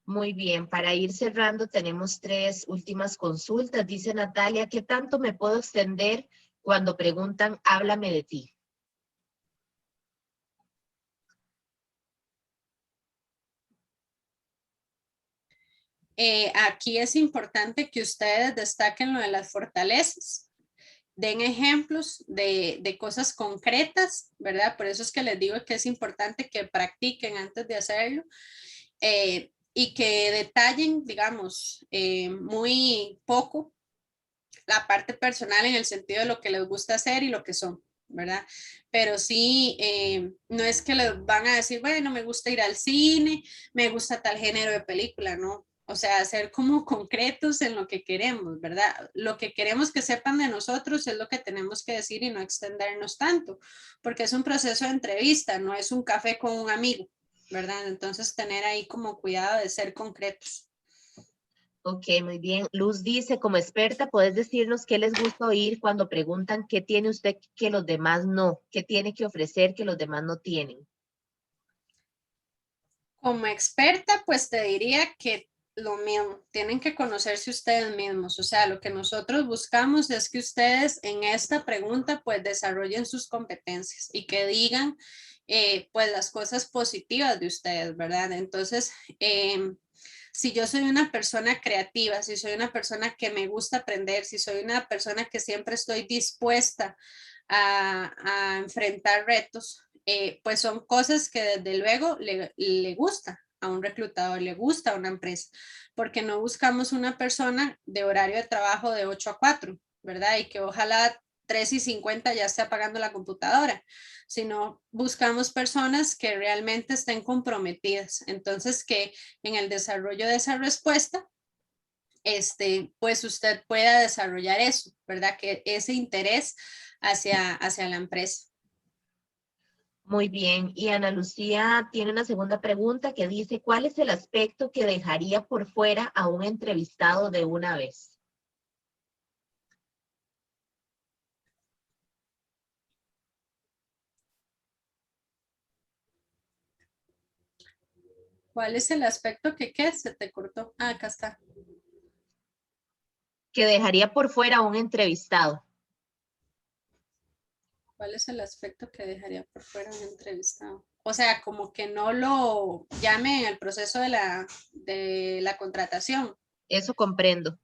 Speaker 1: Muy bien, para ir cerrando tenemos 3 últimas consultas. Dice Natalia, ¿qué tanto me puedo extender cuando preguntan, háblame de ti?
Speaker 2: Aquí es importante que ustedes destaquen lo de las fortalezas, den ejemplos de cosas concretas, ¿verdad? Por eso es que les digo que es importante que practiquen antes de hacerlo y que detallen, digamos, muy poco la parte personal en el sentido de lo que les gusta hacer y lo que son, ¿verdad? Pero sí, no es que les van a decir, bueno, me gusta ir al cine, me gusta tal género de película, ¿no? O sea, ser como concretos en lo que queremos, ¿verdad? Lo que queremos que sepan de nosotros es lo que tenemos que decir y no extendernos tanto, porque es un proceso de entrevista, no es un café con un amigo, ¿verdad? Entonces, tener ahí como cuidado de ser concretos.
Speaker 1: Ok, muy bien. Luz dice, como experta, ¿puedes decirnos qué les gusta oír cuando preguntan qué tiene usted que los demás no? ¿Qué tiene que ofrecer que los demás no tienen?
Speaker 2: Como experta, pues te diría que lo mismo, tienen que conocerse ustedes mismos, o sea, lo que nosotros buscamos es que ustedes en esta pregunta pues desarrollen sus competencias y que digan pues las cosas positivas de ustedes, ¿verdad? Entonces, si yo soy una persona creativa, si soy una persona que me gusta aprender, si soy una persona que siempre estoy dispuesta a enfrentar retos, pues son cosas que desde luego le gusta a un reclutador, le gusta a una empresa, porque no buscamos una persona de horario de trabajo de 8 a 4, ¿verdad? Y que ojalá 3:50 ya esté apagando la computadora, sino buscamos personas que realmente estén comprometidas. Entonces, que en el desarrollo de esa respuesta, pues usted pueda desarrollar eso, ¿verdad? Que ese interés hacia la empresa.
Speaker 1: Muy bien. Y Ana Lucía tiene una segunda pregunta que dice, ¿cuál es el aspecto que dejaría por fuera a un entrevistado de una vez?
Speaker 2: ¿Cuál es el aspecto que qué? Se te cortó. Ah, acá está.
Speaker 1: Que dejaría por fuera a un entrevistado.
Speaker 2: ¿Cuál es el aspecto que dejaría por fuera un entrevistado? O sea, como que no lo llame en el proceso de la contratación.
Speaker 1: Eso comprendo.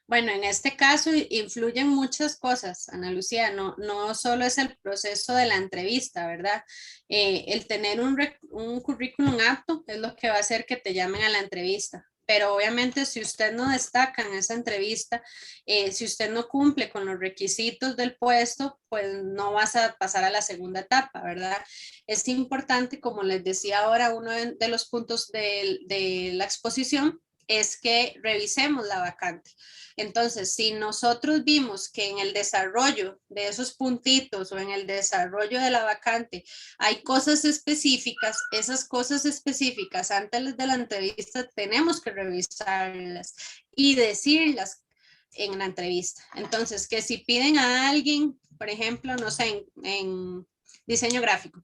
Speaker 2: Bueno, en este caso influyen muchas cosas, Ana Lucía, no solo es el proceso de la entrevista, ¿verdad? El tener un currículum apto es lo que va a hacer que te llamen a la entrevista. Pero obviamente si usted no destaca en esa entrevista, si usted no cumple con los requisitos del puesto, pues no vas a pasar a la segunda etapa, ¿verdad? Es importante, como les decía ahora, uno de los puntos de la exposición es que revisemos la vacante. Entonces, si nosotros vimos que en el desarrollo de esos puntitos o en el desarrollo de la vacante hay cosas específicas, esas cosas específicas antes de la entrevista tenemos que revisarlas y decirlas en la entrevista. Entonces, que si piden a alguien, por ejemplo, no sé, en diseño gráfico,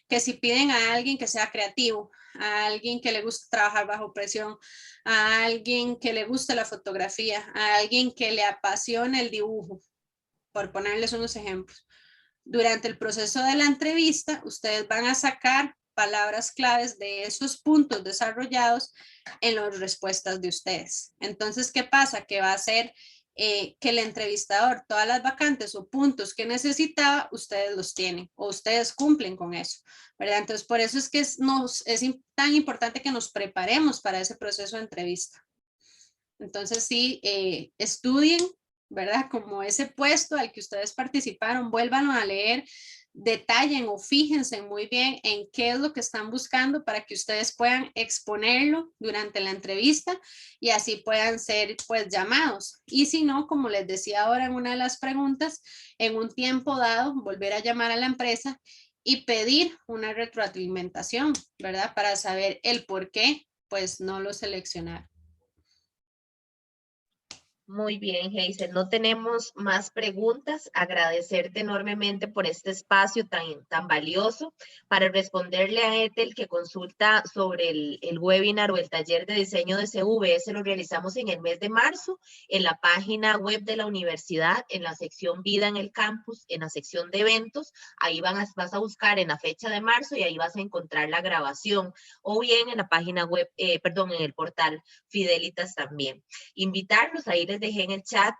Speaker 2: que si piden a alguien que sea creativo, a alguien que le guste trabajar bajo presión, a alguien que le guste la fotografía, a alguien que le apasione el dibujo, por ponerles unos ejemplos. Durante el proceso de la entrevista, ustedes van a sacar palabras claves de esos puntos desarrollados en las respuestas de ustedes. Entonces, ¿qué pasa? Que va a ser que el entrevistador, todas las vacantes o puntos que necesitaba, ustedes los tienen o ustedes cumplen con eso, ¿verdad? Entonces, por eso es que es tan importante que nos preparemos para ese proceso de entrevista. Entonces, sí, estudien, ¿verdad? Como ese puesto al que ustedes participaron, vuelvan a leer, detallen o fíjense muy bien en qué es lo que están buscando para que ustedes puedan exponerlo durante la entrevista y así puedan ser pues llamados. Y si no, como les decía ahora en una de las preguntas, en un tiempo dado, volver a llamar a la empresa y pedir una retroalimentación, ¿verdad? Para saber el por qué pues no lo seleccionaron.
Speaker 1: Muy bien, Hazel. No tenemos más preguntas. Agradecerte enormemente por este espacio tan valioso para responderle a Ethel que consulta sobre el webinar o el taller de diseño de CV. Ese lo realizamos en el mes de marzo en la página web de la universidad, en la sección Vida en el Campus, en la sección de eventos. Ahí vas a buscar en la fecha de marzo y ahí vas a encontrar la grabación o bien en la página web, en el portal Fidelitas también. Invitarlos, ahí les dejé en el chat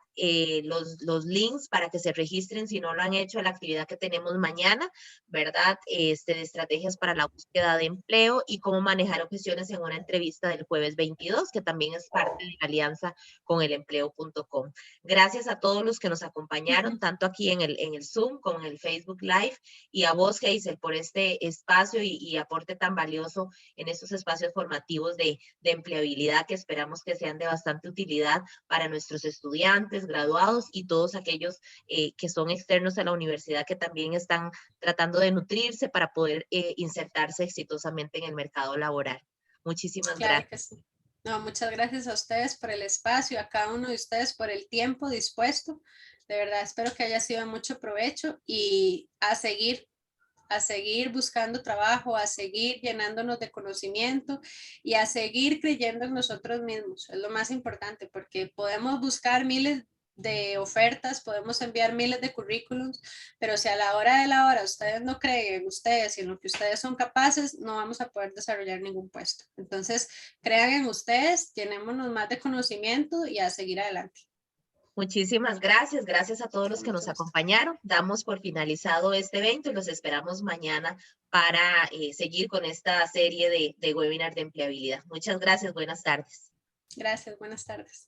Speaker 1: los links para que se registren si no lo han hecho a la actividad que tenemos mañana, ¿verdad? De estrategias para la búsqueda de empleo y cómo manejar objeciones en una entrevista del jueves 22, que también es parte de la alianza con el empleo.com. Gracias a todos los que nos acompañaron, tanto aquí en el Zoom como en el Facebook Live, y a vos, Hazel, por este espacio y aporte tan valioso en estos espacios formativos de empleabilidad que esperamos que sean de bastante utilidad para nuestros estudiantes, graduados y todos aquellos que son externos a la universidad que también están tratando de nutrirse para poder insertarse exitosamente en el mercado laboral. Muchísimas
Speaker 2: Claro
Speaker 1: gracias.
Speaker 2: que sí. No, muchas gracias a ustedes por el espacio, a cada uno de ustedes por el tiempo dispuesto. De verdad, espero que haya sido de mucho provecho y a seguir buscando trabajo, a seguir llenándonos de conocimiento y a seguir creyendo en nosotros mismos. Es lo más importante porque podemos buscar miles de ofertas, podemos enviar miles de currículums, pero si a la hora de la hora ustedes no creen en ustedes y en lo que ustedes son capaces, no vamos a poder desarrollar ningún puesto. Entonces, crean en ustedes, llenémonos más de conocimiento y a seguir adelante.
Speaker 1: Muchísimas gracias. Gracias a todos los que nos
Speaker 2: Mucho gusto.
Speaker 1: acompañaron. Damos por finalizado este evento y los esperamos mañana para seguir con esta serie de webinar de empleabilidad. Muchas gracias. Buenas tardes.
Speaker 2: Gracias, buenas tardes.